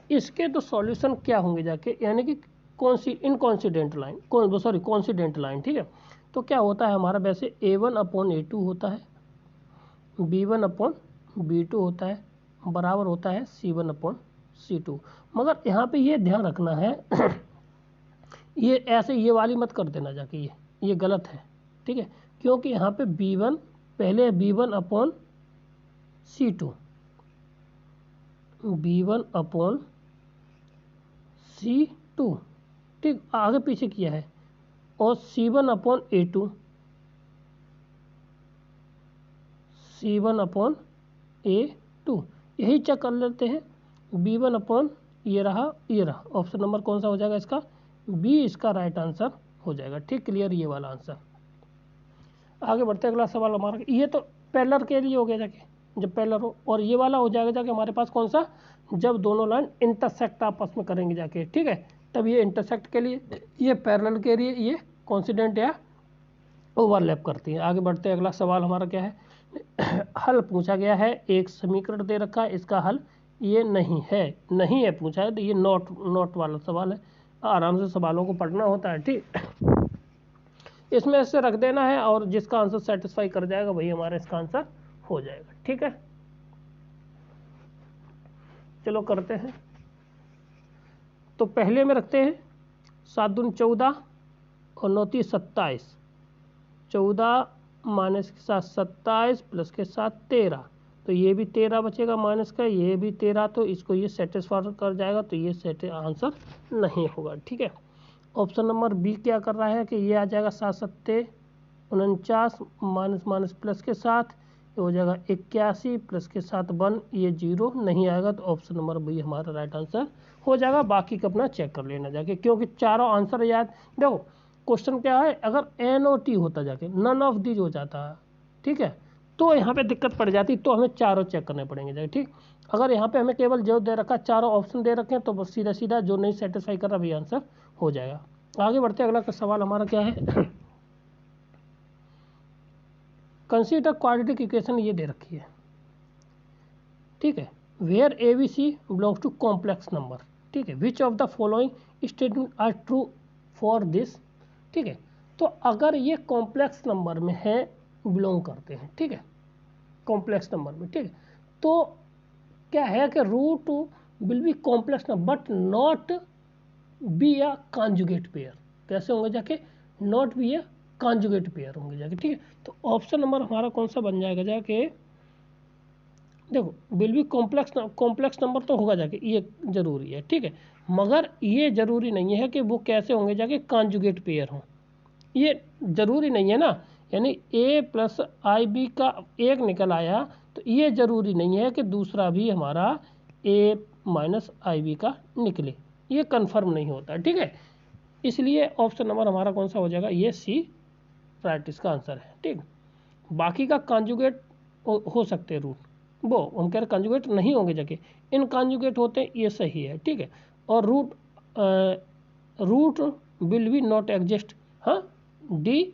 इसके तो सॉल्यूशन क्या होंगे जाके, यानी कि इनकॉन्सिडेंट लाइन, कॉन्सिडेंट लाइन। ठीक है, तो क्या होता है हमारा, वैसे A1/A2 होता है, B1/B2 होता है, बराबर होता है C1/C2। मगर यहाँ पे ये ध्यान रखना है ये ऐसे ये वाली मत कर देना जाके, ये गलत है। ठीक है, क्योंकि यहाँ पे B1 पहले B1/C2, B1/C2, ठीक, आगे पीछे किया है, और C1/A2, C1/A2 यही चेक कर लेते हैं। B1 ये रहा, ऑप्शन नंबर कौन सा हो जाएगा इसका, बी इसका राइट आंसर हो जाएगा। ठीक, क्लियर, ये वाला आंसर। आगे बढ़ते अगला सवाल हमारा, ये तो पैरेलल के लिए हो गया जाके, जब पैरेलल हो, और ये वाला हो जाएगा जाके हमारे पास कौन सा, जब दोनों लाइन इंटरसेक्ट आपस में करेंगे जाके। ठीक है, तब ये इंटरसेक्ट के लिए, ये पैरेलल के लिए ये कॉन्सिडेंट या ओवरलैप करती है। आगे बढ़ते अगला सवाल हमारा क्या है, हल पूछा गया है, एक समीकरण दे रखा है, इसका हल ये नहीं है पूछा है, तो ये नॉट वाला सवाल है। आराम से सवालों को पढ़ना होता है। ठीक, इसमें से रख देना है, और जिसका आंसर सेटिस्फाई कर जाएगा वही हमारा इसका आंसर हो जाएगा। ठीक है, चलो करते हैं। तो पहले में रखते हैं 7 दूनी 14 और 9 तीस 27, 14 माइनस के साथ 27 प्लस के साथ 13, तो ये भी 13 बचेगा माइनस का, ये भी 13, तो इसको ये सेटिस्फाई कर जाएगा, तो ये आंसर नहीं होगा। ठीक है, ऑप्शन नंबर बी क्या कर रहा है कि ये आ जाएगा 7 सत्ते 49 माइनस प्लस के साथ, ये हो जाएगा 81 प्लस के साथ 1, ये 0 नहीं आएगा, तो ऑप्शन नंबर बी हमारा राइट आंसर हो जाएगा। बाकी का अपना चेक कर लेना जाके, क्योंकि चारों आंसर याद, देखो क्वेश्चन क्या है, अगर NOT होता जाके, नन ऑफ दीज हो जाता है, ठीक है, तो यहाँ पे दिक्कत पड़ जाती, तो हमें चारों चेक करने पड़ेंगे जाके। ठीक, अगर यहाँ पे हमें केवल जो दे रखा, चारों ऑप्शन दे रखे हैं, तो बस सीधा जो नहीं सेटिस्फाई कर रहा वही आंसर हो जाएगा। आगे बढ़ते अगला का सवाल हमारा क्या है, कंसीडर क्वाड्रेटिक इक्वेशन ये दे रखी है। ठीक है, where ABC belongs to complex number. ठीक है, which of the following statement are true for this. ठीक है, तो अगर ये कॉम्प्लेक्स नंबर में है, बिलोंग करते हैं, ठीक है, कॉम्प्लेक्स नंबर में, ठीक है, तो क्या है कि root will be complex number but not be a conjugate pair. कैसे होंगे जाके, not be a conjugate pair होंगे जाके, ठीक है। तो ऑप्शन नंबर हमारा कौन सा बन जाएगा जाके, देखो विल बी कॉम्प्लेक्स नंबर तो होगा जाके, ये जरूरी है, ठीक है, मगर ये जरूरी नहीं है कि वो कैसे होंगे जाके कॉन्जुगेट पेयर हों, ये जरूरी नहीं है ना। यानी a प्लस आई बी का एक निकल आया तो ये जरूरी नहीं है कि दूसरा भी हमारा a माइनस आई बी का निकले, ये कंफर्म नहीं होता, ठीक है। इसलिए ऑप्शन नंबर हमारा कौन सा हो जाएगा, ये सी राइट इसका आंसर है, ठीक। बाकी का कॉन्जुगेट हो सकते हैं रूट, वो हम कह रहे कॉन्जुगेट नहीं होंगे जाके, इन कॉन्जुगेट होते हैं, ये सही है, ठीक है। और root will be not exist, हाँ D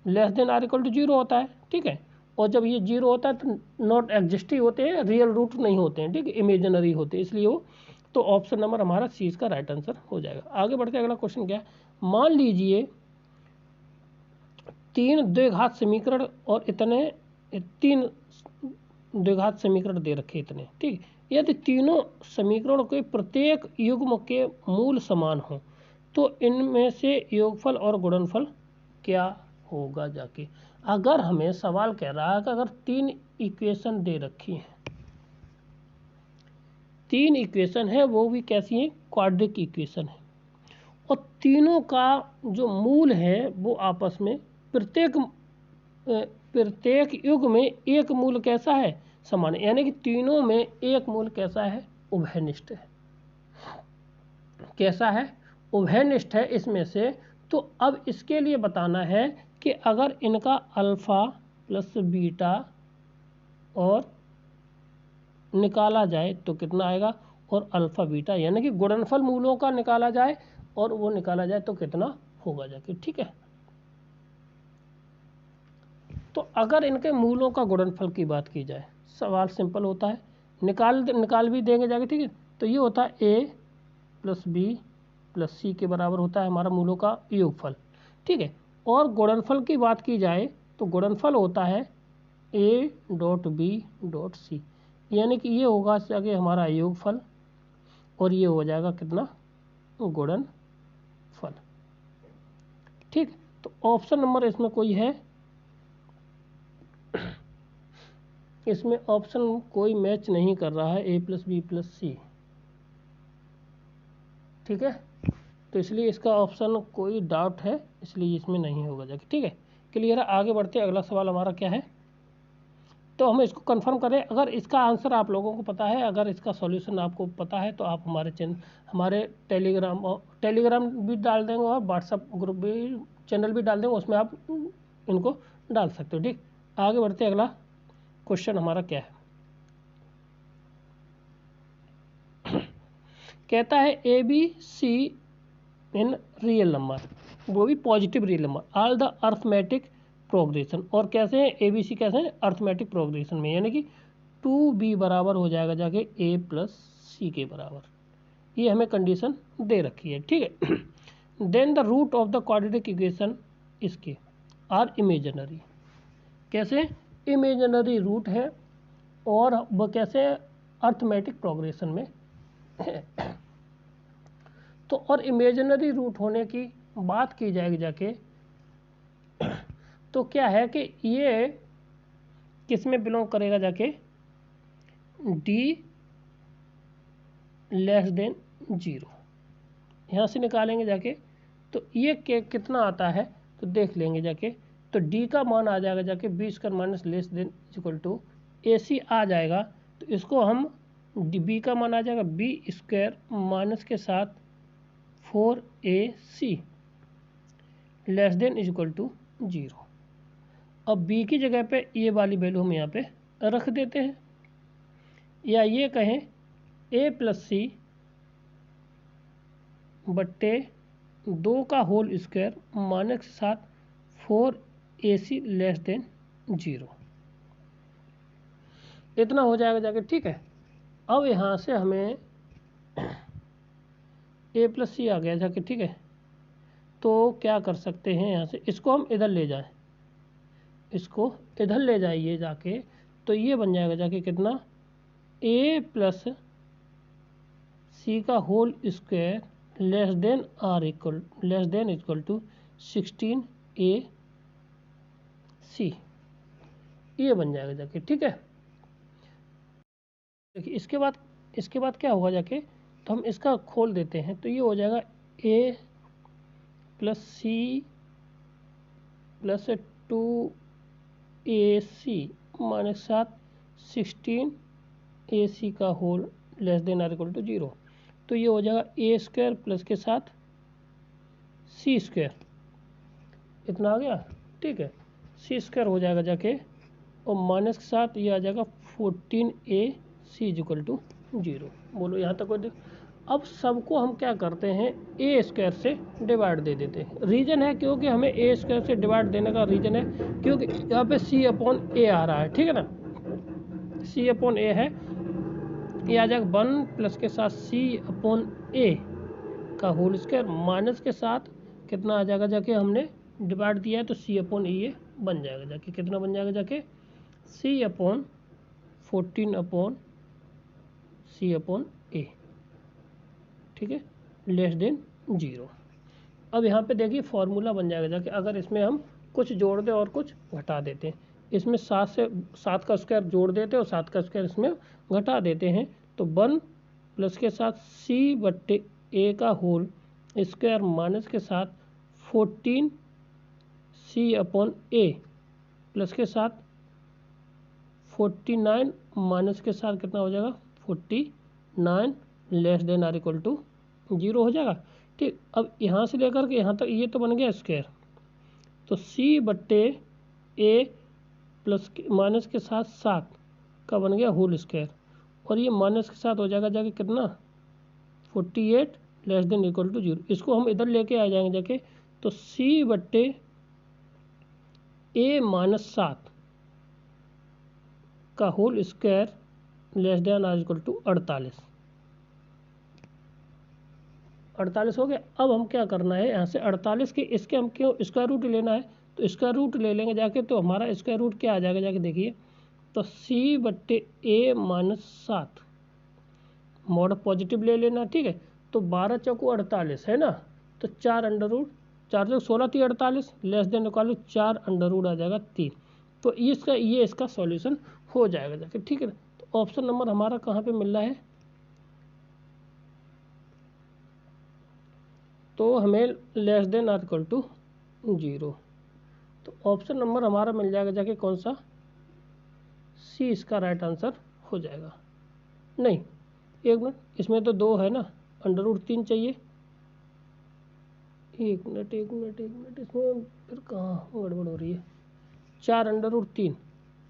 less than or equal to zero होता है, ठीक है। और जब ये जीरो होता है तो नॉट एग्जिस्ट ही होते हैं, रियल रूट नहीं होते हैं, ठीक है, इमेजिनरी होते हैं, इसलिए वो, तो ऑप्शन नंबर हमारा सी इसका राइट आंसर हो जाएगा। आगे बढ़ते अगला क्वेश्चन क्या है, मान लीजिए तीन द्विघात समीकरण और इतने तीन द्विघात समीकरण दे रखे इतने, ठीक। यदि तीनों समीकरणों के प्रत्येक युग्म के मूल समान हो तो इनमें से योगफल और गुणनफल क्या होगा जाके। अगर हमें सवाल कह रहा है कि अगर तीन इक्वेशन दे रखी हैं, तीन इक्वेशन है, वो भी कैसी हैं, क्वाड्रिक इक्वेशन है, और तीनों का जो मूल है वो आपस में प्रत्येक युग में एक मूल कैसा है, समान है, यानी कि तीनों में एक मूल कैसा है, उभयनिष्ठ है। कैसा है, उभयनिष्ठ है इसमें से। तो अब इसके लिए बताना है कि अगर इनका अल्फा प्लस बीटा और निकाला जाए तो कितना आएगा, और अल्फा बीटा यानी कि गुणनफल मूलों का निकाला जाए और वो निकाला जाए तो कितना होगा जाके, ठीक है। तो अगर इनके मूलों का गुणनफल की बात की जाए, सवाल सिंपल होता है, निकाल भी देंगे जाके, ठीक है। तो ये होता है a प्लस बी प्लस सी के बराबर होता है हमारा मूलों का योगफल, ठीक है। और गुणनफल की बात की जाए तो गुणनफल होता है a dot B dot C, यानी कि ये होगा जाके हमारा योगफल और ये हो जाएगा कितना, गुणनफल, ठीक। तो ऑप्शन नंबर इसमें कोई है, इसमें ऑप्शन कोई मैच नहीं कर रहा है, a प्लस बी प्लस सी, ठीक है। तो इसलिए इसका ऑप्शन कोई डाउट है, इसलिए इसमें नहीं होगा जाके, ठीक है। क्लियर है। आगे बढ़ते अगला सवाल हमारा क्या है, तो हम इसको कंफर्म करें। अगर इसका आंसर आप लोगों को पता है, अगर इसका सॉल्यूशन आपको पता है तो आप हमारे टेलीग्राम भी डाल देंगे और व्हाट्सएप ग्रुप भी, चैनल भी डाल देंगे, उसमें आप इनको डाल सकते हो, ठीक। आगे बढ़ते अगला क्वेश्चन हमारा क्या है, कहता है A B C in real number, वो भी positive real number, all the arithmetic progression. और कैसे हैं, ए बी सी कैसे हैं, अर्थमेटिक प्रोग्रेशन में, यानी कि 2b बराबर हो जाएगा जाके a प्लस सी के बराबर, ये हमें कंडीशन दे रखी है, ठीक है। Then the root of the quadratic equation इसके आर इमेजिनरी, कैसे इमेजिनरी रूट है और वह कैसे अर्थमेटिक प्रोग्रेशन में है। तो और इमेजिनरी रूट होने की बात की जाएगी जाके, तो क्या है कि ये किस में बिलोंग करेगा जाके, d लेस देन जीरो, यहाँ से निकालेंगे जाके तो ये कितना आता है तो देख लेंगे जाके। तो d का मान आ जाएगा जाके b² minus less than equal to AC आ जाएगा, तो इसको हम b का मान आ जाएगा b² माइनस के साथ 4AC less than equal to zero. अब b की जगह पे ये वाली वैल्यू हम यहाँ पे रख देते हैं, या ये कहें a प्लस सी बट्टे 2 का होल स्क्वायर माइनस के साथ 4AC लेस देन जीरो, इतना हो जाएगा जाके, ठीक है। अब यहाँ से हमें a प्लस सी आ गया जाके, ठीक है। तो क्या कर सकते हैं, यहाँ से इसको हम इधर ले जाएं, इसको इधर ले जाइए जाके, तो ये बन जाएगा जाके कितना, a प्लस सी का whole square less than equal to 16ac, ये बन जाएगा जाके, ठीक है। देखिए इसके बाद क्या होगा जाके, तो हम इसका खोल देते हैं, तो ये हो जाएगा a plus C plus 2ac minus 16ac का whole less than or equal to 0। तो ये हो जाएगा a स्क्वायर प्लस के साथ c स्क्वायर, इतना आ गया, ठीक है। c स्क्वायर हो जाएगा जाके, और माइनस के साथ ये आ जाएगा 14ac इक्वल टू 0। बोलो यहाँ तक कोई। अब सबको हम क्या करते हैं, ए स्क्वायर से डिवाइड दे देते हैं। रीज़न है क्योंकि हमें ए स्क्वायर से डिवाइड देने का रीज़न है क्योंकि यहाँ पे सी अपॉन ए आ रहा है, ठीक है ना। सी अपॉन ए है, ये आ जाएगा 1 प्लस के साथ सी अपॉन ए का होल स्क्वायर माइनस के साथ कितना आ जाएगा जाके, हमने डिवाइड दिया है तो सी अपॉन ए बन जाएगा जाके, कितना बन जाएगा जाके, सी अपॉन 14 अपॉन सी अपॉन ए, ठीक है, लेस देन 0। अब यहाँ पे देखिए फॉर्मूला बन जाएगा जाके, अगर इसमें हम कुछ जोड़ दें और कुछ घटा देते हैं, इसमें 7 का स्क्वायर जोड़ देते हैं और 7 का स्क्वायर इसमें घटा देते हैं, तो 1 प्लस के साथ सी बट्टे ए का होल स्क्वायर माइनस के साथ 14 सी अपॉन ए प्लस के साथ 49 माइनस के साथ कितना हो जाएगा 49 less than or equal to 0 हो जाएगा, ठीक। अब यहाँ से लेकर के यहाँ तक ये तो बन गया स्क्वायर, तो c बट्टे a प्लस माइनस के साथ 7 का बन गया होल स्क्वायर, और ये माइनस के साथ हो जाएगा जाके कितना 48 लेस देन इक्वल टू 0। इसको हम इधर लेके आ जाएंगे जाके, तो c बट्टे a माइनस 7 का whole square less than or equal to 48 हो गया। अब हम क्या करना है, यहाँ से 48 के इसके हम क्यों स्क्वायर रूट लेना है, तो स्क्वायर रूट ले लेंगे जाके, तो हमारा स्क्वायर रूट क्या आ जाएगा जाके देखिए, तो c बट्टे a माइनस 7 मॉड पॉजिटिव ले लेना, ठीक है। तो 12 चौको 48 है ना, तो 4 अंडर रूट 4 चौको 16 3 48 लेस देन निकालो 4 अंडर रूट आ जाएगा 3। तो ये इसका सॉल्यूशन हो जाएगा जाके, ठीक है। तो ऑप्शन नंबर हमारा कहाँ पे मिल रहा है, तो हमें less than or equal to 0, तो ऑप्शन नंबर हमारा मिल जाएगा जाके कौन सा, सी इसका राइट आंसर हो जाएगा। नहीं एक मिनट, इसमें तो 2 है ना, अंडर रूट 3 चाहिए, एक मिनट इसमें फिर कहाँ गड़बड़ हो रही है, 4 अंडर रूट 3,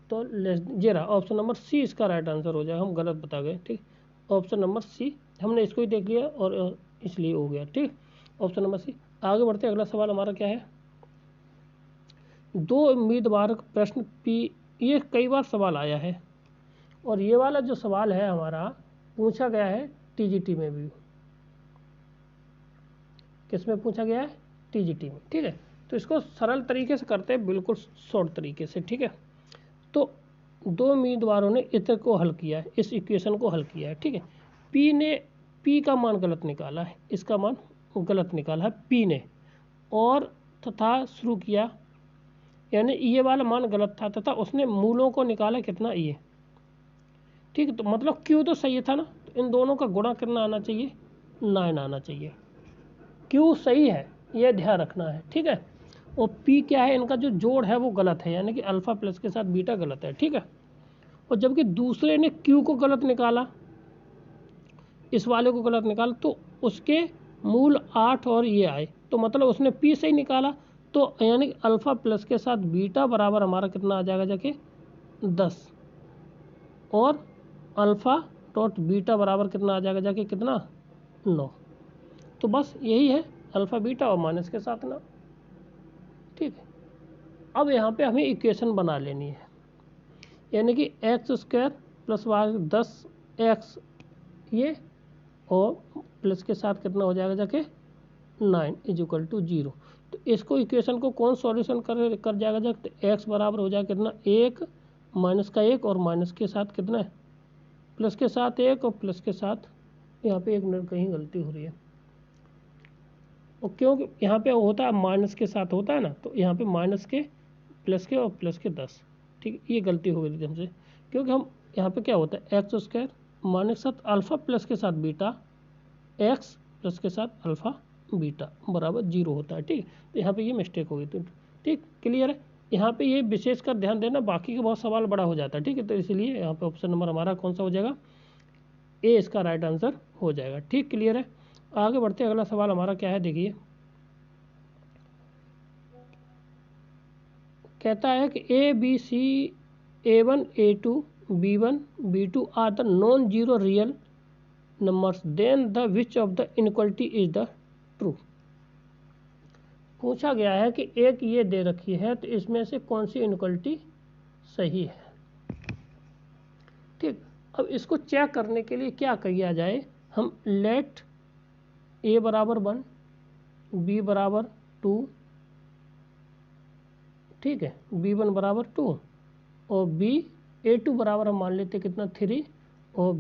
तो लेस ये रहा ऑप्शन नंबर सी इसका राइट आंसर हो जाएगा, हम गलत बता गए, ठीक। ऑप्शन नंबर सी, हमने इसको ही देख लिया और इसलिए हो गया, ठीक। Option number C. आगे बढ़ते, अगला सवाल हमारा क्या है, 2 उम्मीदवार प्रश्न पी, ये कई बार सवाल आया है, और ये वाला जो सवाल है हमारा पूछा गया है टीजीटी में भी, किस में पूछा गया है, टीजीटी में, ठीक है। तो इसको सरल तरीके से करते हैं, बिल्कुल शॉर्ट तरीके से, ठीक है। तो 2 उम्मीदवारों ने इतर को हल किया है, इस इक्वेशन को हल किया है, ठीक है। पी ने पी का मान गलत निकाला है, इसका मान गलत निकाला है पी ने, और तथा शुरू किया, यानी ये वाला मान गलत था तथा उसने मूलों को निकाला कितना ये, ठीक है। तो मतलब क्यू तो सही था ना, तो इन दोनों का गुणा कितना आना चाहिए, 9 आना चाहिए। क्यू सही है, ये ध्यान रखना है, ठीक है। और पी क्या है, इनका जो जोड़ है वो गलत है, यानी कि अल्फ़ा प्लस के साथ बीटा गलत है, ठीक है। और जबकि दूसरे ने क्यू को गलत निकाला, इस वाले को गलत निकाला, तो उसके मूल 8 और ये आए, तो मतलब उसने पी सही निकाला, तो यानी अल्फ़ा प्लस के साथ बीटा बराबर हमारा कितना आ जाएगा जाके 10, और अल्फ़ा डॉट बीटा बराबर कितना आ जाएगा जाके कितना 9। तो बस यही है, अल्फ़ा बीटा और माइनस के साथ ना, ठीक है। अब यहाँ पे हमें इक्वेशन बना लेनी है, यानी कि x square plus Y 10x ये, और प्लस के साथ कितना हो जाएगा जाके 9 इज इक्वल टू 0। तो इसको इक्वेशन को कौन सॉल्यूशन कर जाएगा जाके, तो एक्स बराबर हो जाएगा कितना 1 माइनस का 1, और माइनस के साथ कितना है प्लस के साथ 1 और प्लस के साथ यहाँ पे एक मिनट कहीं गलती हो रही है, और क्योंकि यहाँ पे होता है माइनस के साथ होता है ना, तो यहाँ पे माइनस के प्लस के और प्लस के 10, ठीक है, ये गलती हो गई थी हमसे, क्योंकि हम यहाँ पे क्या होता है एक्स स्क्वायर माइनस के साथ अल्फ़ा प्लस के साथ बीटा एक्स प्लस के साथ अल्फ़ा बीटा बराबर 0 होता है, ठीक। तो यहाँ पे ये मिस्टेक हो गई थी, ठीक, क्लियर है। यहाँ पे ये विशेष कर ध्यान देना, बाकी के बहुत सवाल बड़ा हो जाता है, ठीक है। तो इसलिए यहाँ पे ऑप्शन नंबर हमारा कौन सा हो जाएगा, ए इसका राइट आंसर हो जाएगा, ठीक, क्लियर है। आगे बढ़ते अगला सवाल हमारा क्या है, देखिए कहता है कि A B C A1 A2 B1 B2 are the non zero real numbers, then the which of the inequality is the true. पूछा गया है कि एक ये दे रखी है, तो इसमें से कौन सी इनक्वलिटी सही है, ठीक। अब इसको चेक करने के लिए क्या किया जाए, हम लेट ए बराबर 1 बी बराबर 2, ठीक है, B1 बराबर 2 और A2 बराबर हम मान लेते कितना 3 और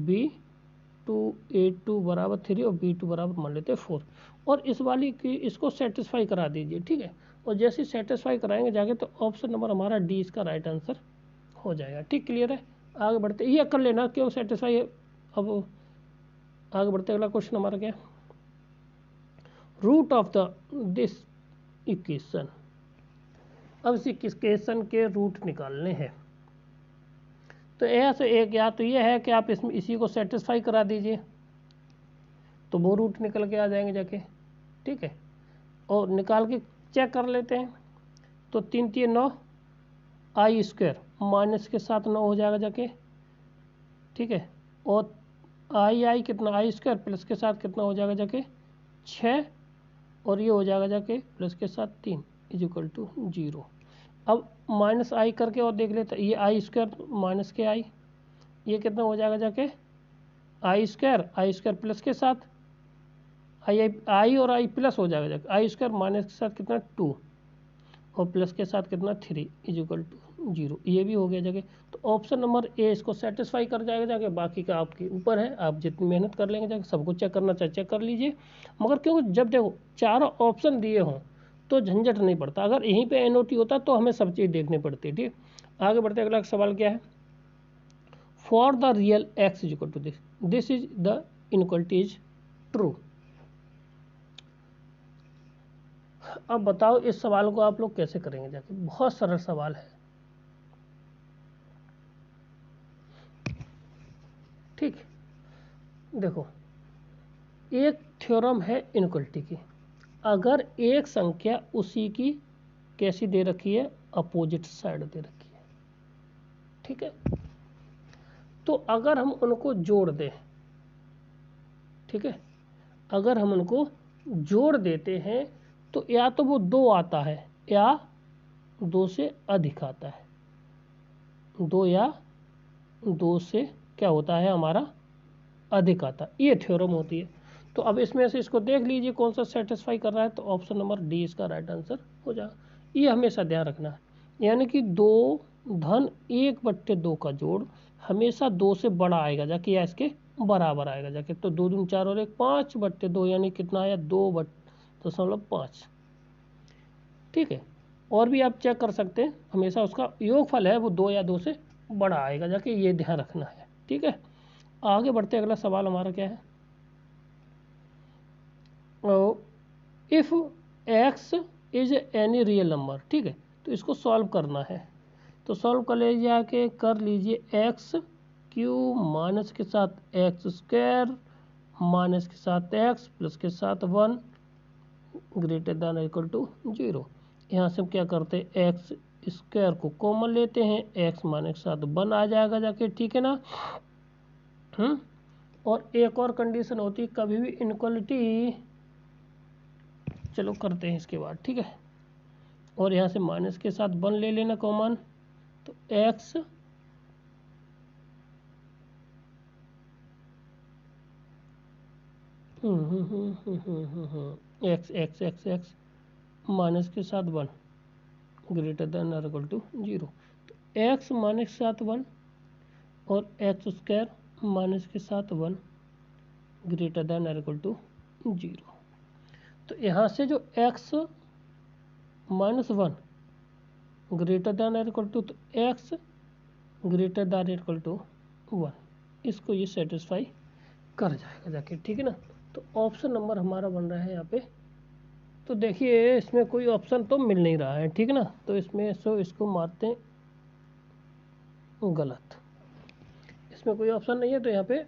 A2 बराबर 3 और B2 बराबर मान लेते 4, और इस वाली की इसको सेटिस्फाई करा दीजिए, ठीक है। और जैसे ही सेटिस्फाई कराएंगे जाके तो ऑप्शन नंबर हमारा डी इसका राइट आंसर हो जाएगा, ठीक, क्लियर है। आगे बढ़ते ये कर लेना क्यों सेटिस्फाई। अब आगे बढ़ते अगला क्वेश्चन हमारा क्या, root of the this equation. अब इस इक्वेशन के रूट निकालने हैं, तो ऐसे एक या तो ये है कि आप इसमें इसी को सेटिस्फाई करा दीजिए तो वो रूट निकल के आ जाएंगे जाके, ठीक है। और निकाल के चेक कर लेते हैं, तो 3 3 9 आई स्क्वायर माइनस के साथ 9 हो जाएगा जाके, ठीक है। और आई कितना आई स्क्वायर प्लस के साथ कितना हो जाएगा जाके 6, और ये हो जाएगा जाके प्लस के साथ 3 इज इक्वल टू 0। अब माइनस आई करके और देख लेते, ये आई स्क्वायर माइनस के आई, ये कितना हो जाएगा जाके आई स्क्वायर प्लस के साथ आई और आई प्लस हो जाएगा जाके आई स्क्वायर माइनस के साथ कितना 2 और प्लस के साथ कितना 3 इज इक्वल टू 0, ये भी हो गया जाके। तो ऑप्शन नंबर ए इसको सेटिस्फाई कर जाएगा जाके, बाकी का आपके ऊपर है, आप जितनी मेहनत कर लेंगे जाके, सबको चेक करना चाहे चेक कर लीजिए। मगर क्योंकि जब देखो चारों ऑप्शन दिए हों तो झंझट नहीं पड़ता, अगर यहीं पे एनओटी होता तो हमें सब चीज़ देखनी पड़ती है, ठीक। आगे बढ़ते अगला सवाल क्या है, for the real X is equal to this is the inequality is true. अब बताओ इस सवाल को आप लोग कैसे करेंगे जाके, बहुत सरल सवाल है, ठीक। देखो एक थ्योरम है इनक्वलिटी की, अगर एक संख्या उसी की कैसी दे रखी है अपोजिट साइड दे रखी है, ठीक है, तो अगर हम उनको जोड़ दें, ठीक है, अगर हम उनको जोड़ देते हैं तो या तो वो 2 आता है या 2 से अधिक आता है, 2 या 2 से क्या होता है हमारा अधिक आता है, ये थ्योरम होती है। तो अब इसमें से इसको देख लीजिए कौन सा सेटिस्फाई कर रहा है, तो ऑप्शन नंबर डी इसका राइट आंसर हो जाएगा। ये हमेशा ध्यान रखना है, यानी कि 2 धन 1/2 का जोड़ हमेशा 2 से बड़ा आएगा जाके या इसके बराबर आएगा जाके, तो 2 दूनी 4 और 1 5/2 यानी कितना आया 2.5, ठीक है। और भी आप चेक कर सकते हैं, हमेशा उसका योगफल है वो 2 या 2 से बड़ा आएगा जाके, ये ध्यान रखना है, ठीक है। आगे बढ़ते अगला सवाल हमारा क्या है, if x is any real number, ठीक है, तो इसको सॉल्व करना है, तो सॉल्व कर ले जाके कर लीजिए एक्स क्यूब माइनस के साथ एक्स स्क्वायर माइनस के साथ एक्स प्लस के साथ 1 ग्रेटर दैन इक्वल टू 0। यहाँ से हम क्या करते हैं एक्स स्क्वायर को कॉमन लेते हैं, एक्स माइनस के साथ 1 आ जाएगा जाके, ठीक है ना। और एक और कंडीशन होती है कभी भी इनक्वलिटी, चलो करते हैं इसके बाद, ठीक है। और यहाँ से माइनस के साथ 1 ले लेना कॉमन, तो x x x x x minus के साथ 1 ग्रेटर देन और इक्वल टू 0, तो एक्स माइनस के साथ 1 और एक्स स्क्वायर माइनस के साथ 1 ग्रेटर देन और इक्वल टू 0। तो यहाँ से जो x माइनस 1 ग्रेटर देन और इक्वल टू, तो x greater than equal to 1, इसको ये सेटिस्फाई कर जाएगा जाके, ठीक है ना। तो ऑप्शन नंबर हमारा बन रहा है यहाँ पे। तो देखिए इसमें कोई ऑप्शन तो मिल नहीं रहा है, ठीक है ना। तो इसमें इसको मारते हैं गलत, इसमें कोई ऑप्शन नहीं है तो यहाँ पे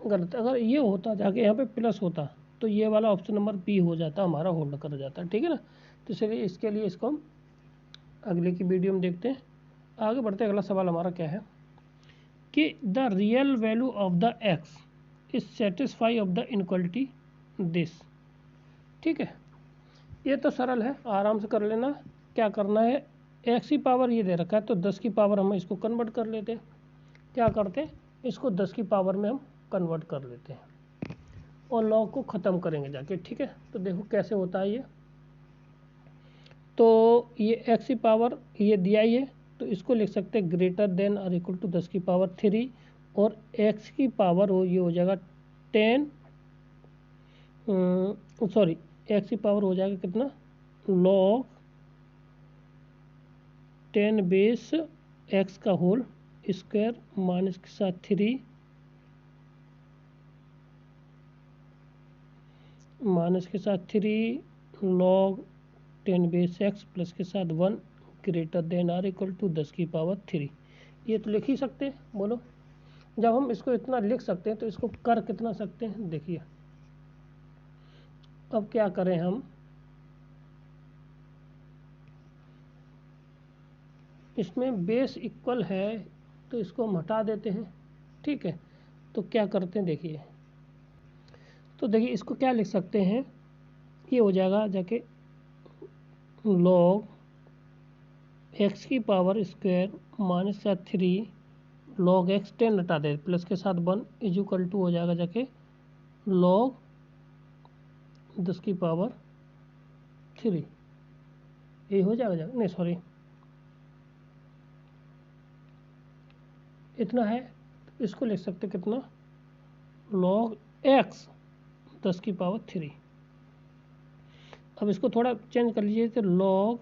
गलत। अगर ये होता जाके यहाँ पे प्लस होता तो ये वाला ऑप्शन नंबर बी हो जाता, हमारा होल्ड कर जाता, ठीक है ना। तो इसलिए इसके लिए इसको हम अगले की वीडियो में देखते हैं। आगे बढ़ते अगला सवाल हमारा क्या है कि the real value of the x is satisfy of the inequality this. ठीक है, ये तो सरल है, आराम से कर लेना। क्या करना है, एक्स की पावर ये दे रखा है तो 10 की पावर हम इसको कन्वर्ट कर लेते हैं। क्या करते हैं, इसको 10 की पावर में हम कन्वर्ट कर लेते हैं और लॉग को ख़त्म करेंगे जाके, ठीक है। तो देखो कैसे होता है ये। तो ये एक्स की पावर ये दिया ही है तो इसको लिख सकते हैं ग्रेटर देन और इक्वल टू 10 की पावर 3 और एक्स की पावर ये हो जाएगा 10, सॉरी एक्स की पावर हो जाएगा कितना, लॉग 10 बेस एक्स का होल स्क्वायर माइनस के साथ 3 माइनस के साथ 3 लॉग 10 बेस एक्स प्लस के साथ 1 greater than or equal to 10 की पावर 3। ये तो लिख ही सकते हैं, बोलो। जब हम इसको इतना लिख सकते हैं तो इसको कर कितना सकते हैं, देखिए। अब क्या करें हम, इसमें बेस इक्वल है तो इसको हम हटा देते हैं, ठीक है। तो क्या करते हैं देखिए, तो देखिए इसको क्या लिख सकते हैं, ये हो जाएगा जाके लॉग एक्स की पावर स्क्वायर माइनस का 3 लॉग एक्स 10 हटा दे प्लस के साथ 1 इज इक्वल टू हो जाएगा जाके लॉग 10 की पावर 3। ये हो जाएगा नहीं सॉरी इतना है, इसको लिख सकते कितना, लॉग एक्स 10 की पावर 3। अब इसको थोड़ा चेंज कर लीजिए तो लॉग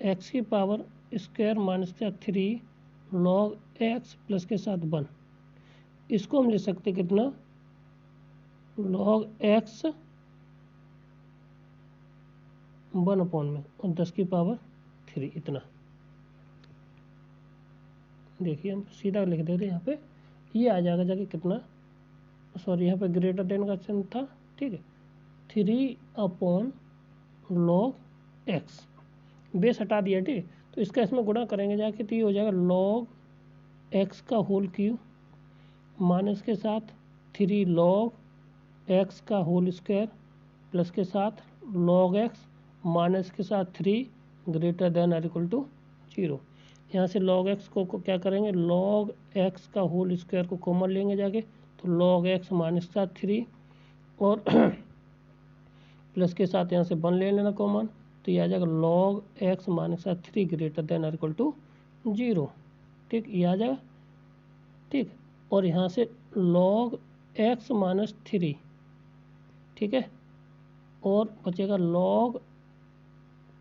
एक्स की पावर स्क्वायर माइनस का 3 लॉग एक्स प्लस के साथ 1, इसको हम लिख सकते कितना, लॉग एक्स 1 अपॉन में और 10 की पावर 3 इतना। देखिए हम सीधा लिख दे रहे हैं यहाँ पे, ये आ जाएगा जाके कितना, सॉरी यहाँ पे ग्रेटर देन का चिन्ह था, ठीक है, 3 अपॉन लॉग एक्स, बेस हटा दिया, ठीक। तो इसका इसमें गुणा करेंगे जाके तो ये हो जाएगा लॉग एक्स का होल क्यूब माइनस के साथ 3 लॉग एक्स का होल स्क्वायर प्लस के साथ लॉग एक्स माइनस के साथ 3 ग्रेटर देन और इक्वल टू 0। यहाँ से लॉग एक्स को क्या करेंगे, लॉग एक्स का होल स्क्वायर को कॉमन लेंगे जाके तो लॉग एक्स माइनस के साथ 3 और प्लस के साथ यहाँ से 1 ले लेना कॉमन, तो ये आ जाएगा लॉग एक्स माइनस का 3 ग्रेटर देन और इक्वल टू 0, ठीक। ये आ जाएगा, ठीक। और यहाँ से लॉग एक्स माइनस 3, ठीक है, और बचेगा लॉग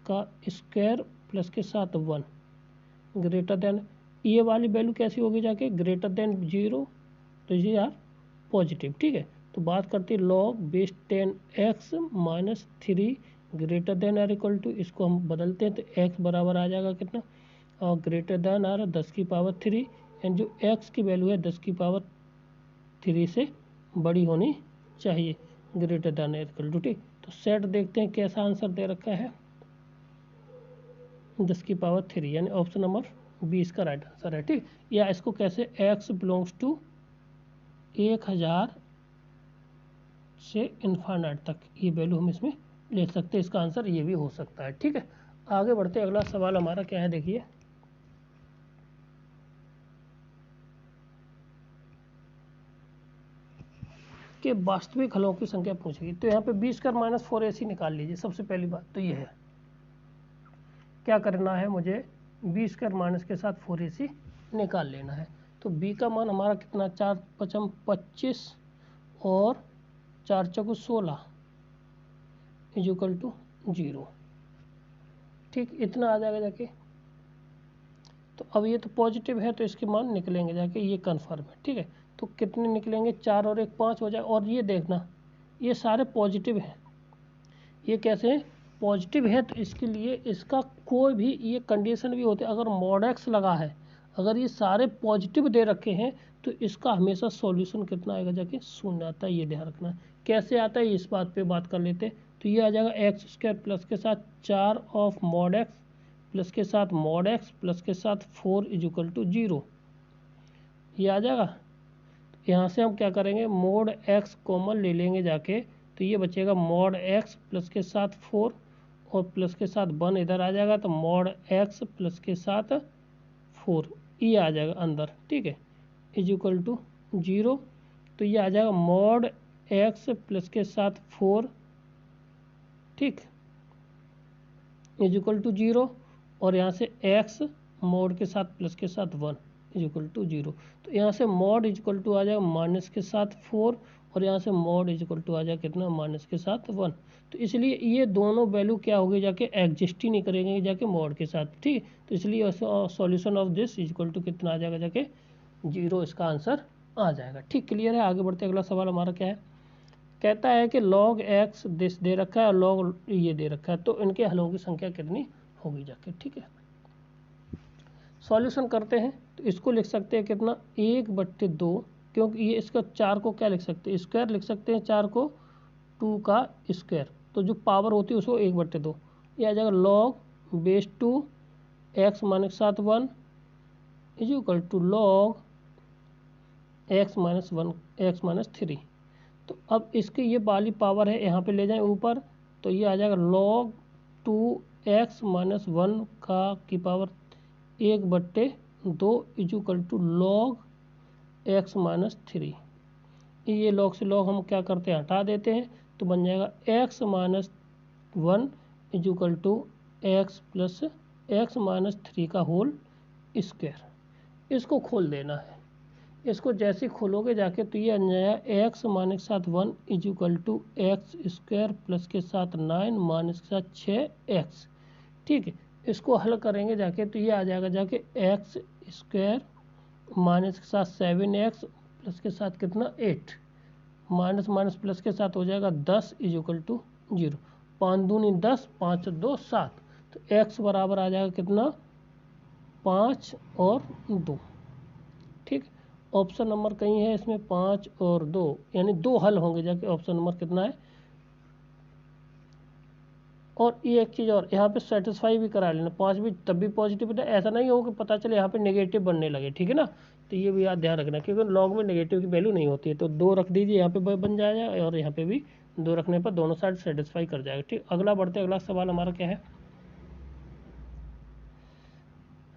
का स्क्वायर प्लस के साथ 1 ग्रेटर देन, ये वाली वैल्यू कैसी होगी जाके ग्रेटर देन 0, तो ये यार पॉजिटिव, ठीक है। तो बात करते हैं log base 10 X minus 3 greater than or equal to, इसको हम बदलते हैं तो x बराबर आ जाएगा कितना, और ग्रेटर देन आर 10 की पावर 3 एंड जो x की वैल्यू है 10 की पावर 3 से बड़ी होनी चाहिए, greater than or equal to, ठीक। तो सेट देखते हैं कैसा आंसर दे रखा है, 10 की पावर 3, यानी ऑप्शन नंबर 20 इसका राइट आंसर है, ठीक। या इसको कैसे, x बिलोंग्स टू 1000 से इन्फाइनाइट तक ये वैल्यू हम इसमें ले सकते हैं, इसका आंसर ये भी हो सकता है, ठीक है। आगे बढ़ते हैं, अगला सवाल हमारा क्या है देखिए, कि वास्तविक हलों की संख्या पूछेगी। तो यहाँ पे 20 कर माइनस 4ac निकाल लीजिए। सबसे पहली बात तो ये है, क्या करना है मुझे, 20 कर माइनस के साथ 4ac निकाल लेना है। तो b का मान हमारा कितना, 4 5 25 और 4 चौको 16 इज इक्वल टू 0। ठीक, इतना आ जाएगा जाके। तो अब ये तो पॉजिटिव है तो इसके मान निकलेंगे जाके, ये कन्फर्म है। ठीक है, तो कितने निकलेंगे, 4 और 1 5 हो जाए। और ये देखना ये सारे पॉजिटिव हैं, ये कैसे हैं, पॉजिटिव है। तो इसके लिए इसका कोई भी ये कंडीशन भी होते, अगर मॉड एक्स लगा है, अगर ये सारे पॉजिटिव दे रखे हैं तो इसका हमेशा सॉल्यूशन कितना आएगा जाके, शून्य आता है। ये ध्यान रखना। कैसे आता है इस बात पे बात कर लेते हैं। तो ये आ जाएगा एक्स स्क्वायर प्लस के साथ 4 ऑफ मॉड एक्स प्लस के साथ मॉड एक्स प्लस के साथ 4 इज इक्वल टू 0, ये आ जाएगा। यहाँ से हम क्या करेंगे, मॉड एक्स कॉमन ले लेंगे जाके, तो ये बचेगा मॉड एक्स प्लस के साथ 4 और प्लस के साथ 1 इधर आ जाएगा, तो मॉड एक्स प्लस के साथ 4 ये आ जाएगा अंदर। ठीक है, इज इक्वल टू 0। तो ये आ जाएगा मॉड एक्स प्लस के साथ 4, ठीक, इज इक्वल टू 0। और यहाँ से एक्स मॉड के साथ प्लस के साथ 1 इज इक्वल टू 0। तो यहाँ से मॉड इज इक्वल टू आ जाएगा माइनस के साथ 4 और यहाँ से मॉड इज इक्वल टू आ जाएगा कितना, माइनस के साथ 1। तो इसलिए ये दोनों वैल्यू क्या होगी जाके, एग्जिस्ट ही नहीं करेंगे जाके मॉड के साथ। ठीक, तो इसलिए solution of this is equal to कितना आ जाएगा जाके, 0 इसका आंसर आ जाएगा। ठीक, क्लियर है। आगे बढ़ते अगला सवाल हमारा क्या है, कहता है कि log x दिस दे रखा है और log ये दे रखा है, तो इनके हलों की संख्या कितनी होगी जाके। ठीक है, सॉल्यूशन करते हैं। तो इसको लिख सकते हैं कितना, 1/2, क्योंकि ये इसका 4 को क्या लिख सकते हैं, स्क्वायर लिख सकते हैं, 4 को 2 का स्क्वायर, तो जो पावर होती है उसको 1/2। ये आ जाएगा log base 2 x minus 1 is equal to log x minus 1 x minus 3। तो अब इसकी ये वाली पावर है यहाँ पे ले जाएं ऊपर, तो ये आ जाएगा log 2x माइनस 1 का की power 1/2 is equal to log x minus 3। ये log से log हम क्या करते हैं, हटा देते हैं, तो बन जाएगा x minus 1 is equal to x plus x minus 3 का होल स्क्वायर। इसको खोल देना है। इसको जैसे खोलोगे जाके तो ये आ जाएगा x minus 1 is equal to X square plus के साथ 9 माइनस के साथ 6x। ठीक है, इसको हल करेंगे जाके तो ये आ जाएगा जाके एक्स स्क्वायर माइनस के साथ 7x प्लस के साथ कितना 8 माइनस माइनस प्लस के साथ हो जाएगा 10 इज इक्वल टू 0। 5 दूनी 10, 5 2 7, तो x बराबर आ जाएगा कितना 5 और 2। ठीक, ऑप्शन नंबर कहीं है इसमें 5 और 2, यानी 2 हल होंगे जाके, ऑप्शन नंबर कितना है। और ये एक चीज़ और यहाँ पे सेटिस्फाई भी करा लेना, 5 भी तब भी पॉजिटिव है, ऐसा नहीं हो कि पता चले यहाँ पे नेगेटिव बनने लगे। ठीक है ना, तो ये भी याद ध्यान रखना, क्योंकि लॉग में नेगेटिव की वैल्यू नहीं होती है। तो 2 रख दीजिए, यहाँ पे बन जाएगा, और यहाँ पे भी 2 रखने पर दोनों साइड सेटिस्फाई कर जाएगा। ठीक, अगला बढ़ते, अगला सवाल हमारा क्या है।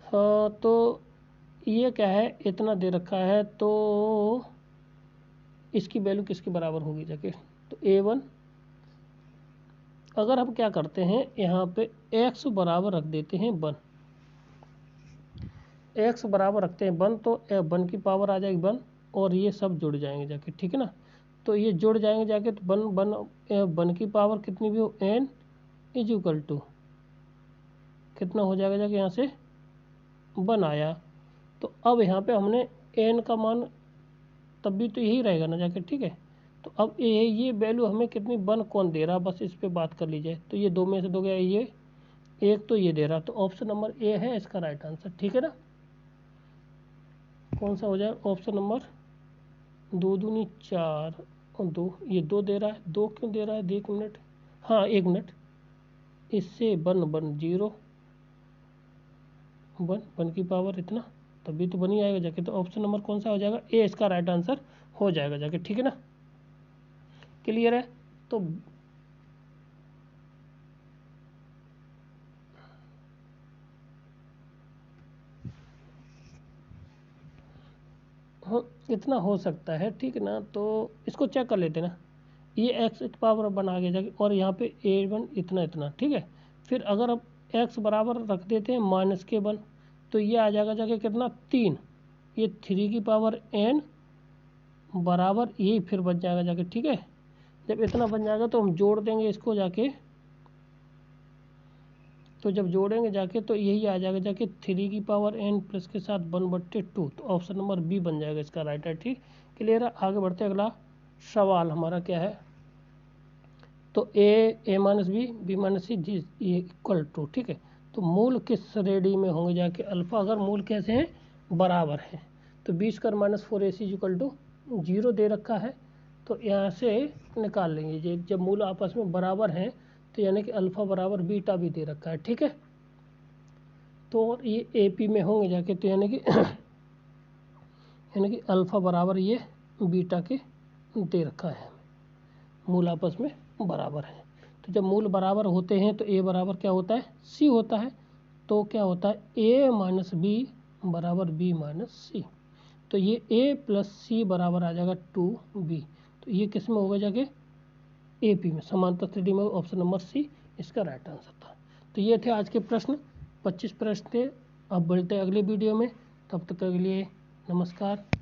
हाँ, तो ये क्या है, इतना दे रखा है, तो इसकी वैल्यू किसके बराबर होगी जाके, तो a1। अगर हम क्या करते हैं, यहाँ पे x बराबर रख देते हैं 1, x बराबर रखते हैं 1, तो 1 की पावर आ जाएगी 1 और ये सब जुड़ जाएंगे जाके। ठीक है ना, तो ये जुड़ जाएंगे जाके, तो 1 की पावर कितनी भी हो n इज इक्वल टू कितना हो जाएगा जाके, यहाँ से 1 आया। तो अब यहाँ पे हमने n का मान तब भी तो यही रहेगा ना जाके। ठीक है, तो अब ये वैल्यू हमें कितनी 1 कौन दे रहा, बस इस पे बात कर लीजिए। तो ये 2 में से 2 गया, ये एक तो ये दे रहा, तो ऑप्शन नंबर ए है इसका राइट आंसर। ठीक है ना, कौन सा हो जाए, ऑप्शन नंबर 2 दूनी 4 और 2, ये 2 दे रहा है। 2 क्यों दे रहा है, देख मिनट, हाँ 1 मिनट, इससे 1 0 1 की पावर इतना, तभी तो 1 ही आएगा जाके। तो ऑप्शन नंबर कौन सा हो जाएगा, ए इसका राइट आंसर हो जाएगा जाके। ठीक है ना, क्लियर है। तो हो इतना हो सकता है। ठीक है ना, तो इसको चेक कर लेते ना, ये एक्स पावर बना के जाके, और यहाँ पे a1 इतना इतना। ठीक है, फिर अगर अब x बराबर रख देते हैं माइनस के 1, तो ये आ जाएगा जाके कितना 3, ये 3 की पावर n बराबर ए फिर बच जाएगा जाके, ठीक है। जब इतना बन जाएगा तो हम जोड़ देंगे इसको जाके, तो जब जोड़ेंगे जाके तो यही आ जाएगा जाके 3n प्लस के साथ 1/2। तो ऑप्शन नंबर बी बन जाएगा इसका राइट है, ठीक। क्लियर है। आगे बढ़ते अगला सवाल हमारा क्या है, तो a minus b minus c g equal to, ठीक है। तो मूल किस श्रेणी में होंगे जाके अल्फा, अगर मूल कैसे हैं बराबर हैं तो b² minus 4ac equal to 0 दे रखा है, तो यहाँ से निकाल लेंगे। जब मूल आपस में बराबर हैं तो यानी कि अल्फा बराबर बीटा भी दे रखा है, ठीक है। तो ये AP में होंगे जाके, तो यानी कि अल्फा बराबर ये बीटा के दे रखा है, मूल आपस में बराबर है। तो जब मूल बराबर होते हैं तो a बराबर क्या होता है c होता है, तो क्या होता है a माइनस बी बराबर b माइनस सी। तो ये a प्लस सी बराबर आ जाएगा 2b। तो ये किस में होगा जाके AP में, समांतर श्रेणी में, ऑप्शन नंबर सी इसका राइट आंसर था। तो ये थे आज के प्रश्न, 25 प्रश्न थे। अब बढ़ते हैं अगले वीडियो में, तब तक के लिए नमस्कार।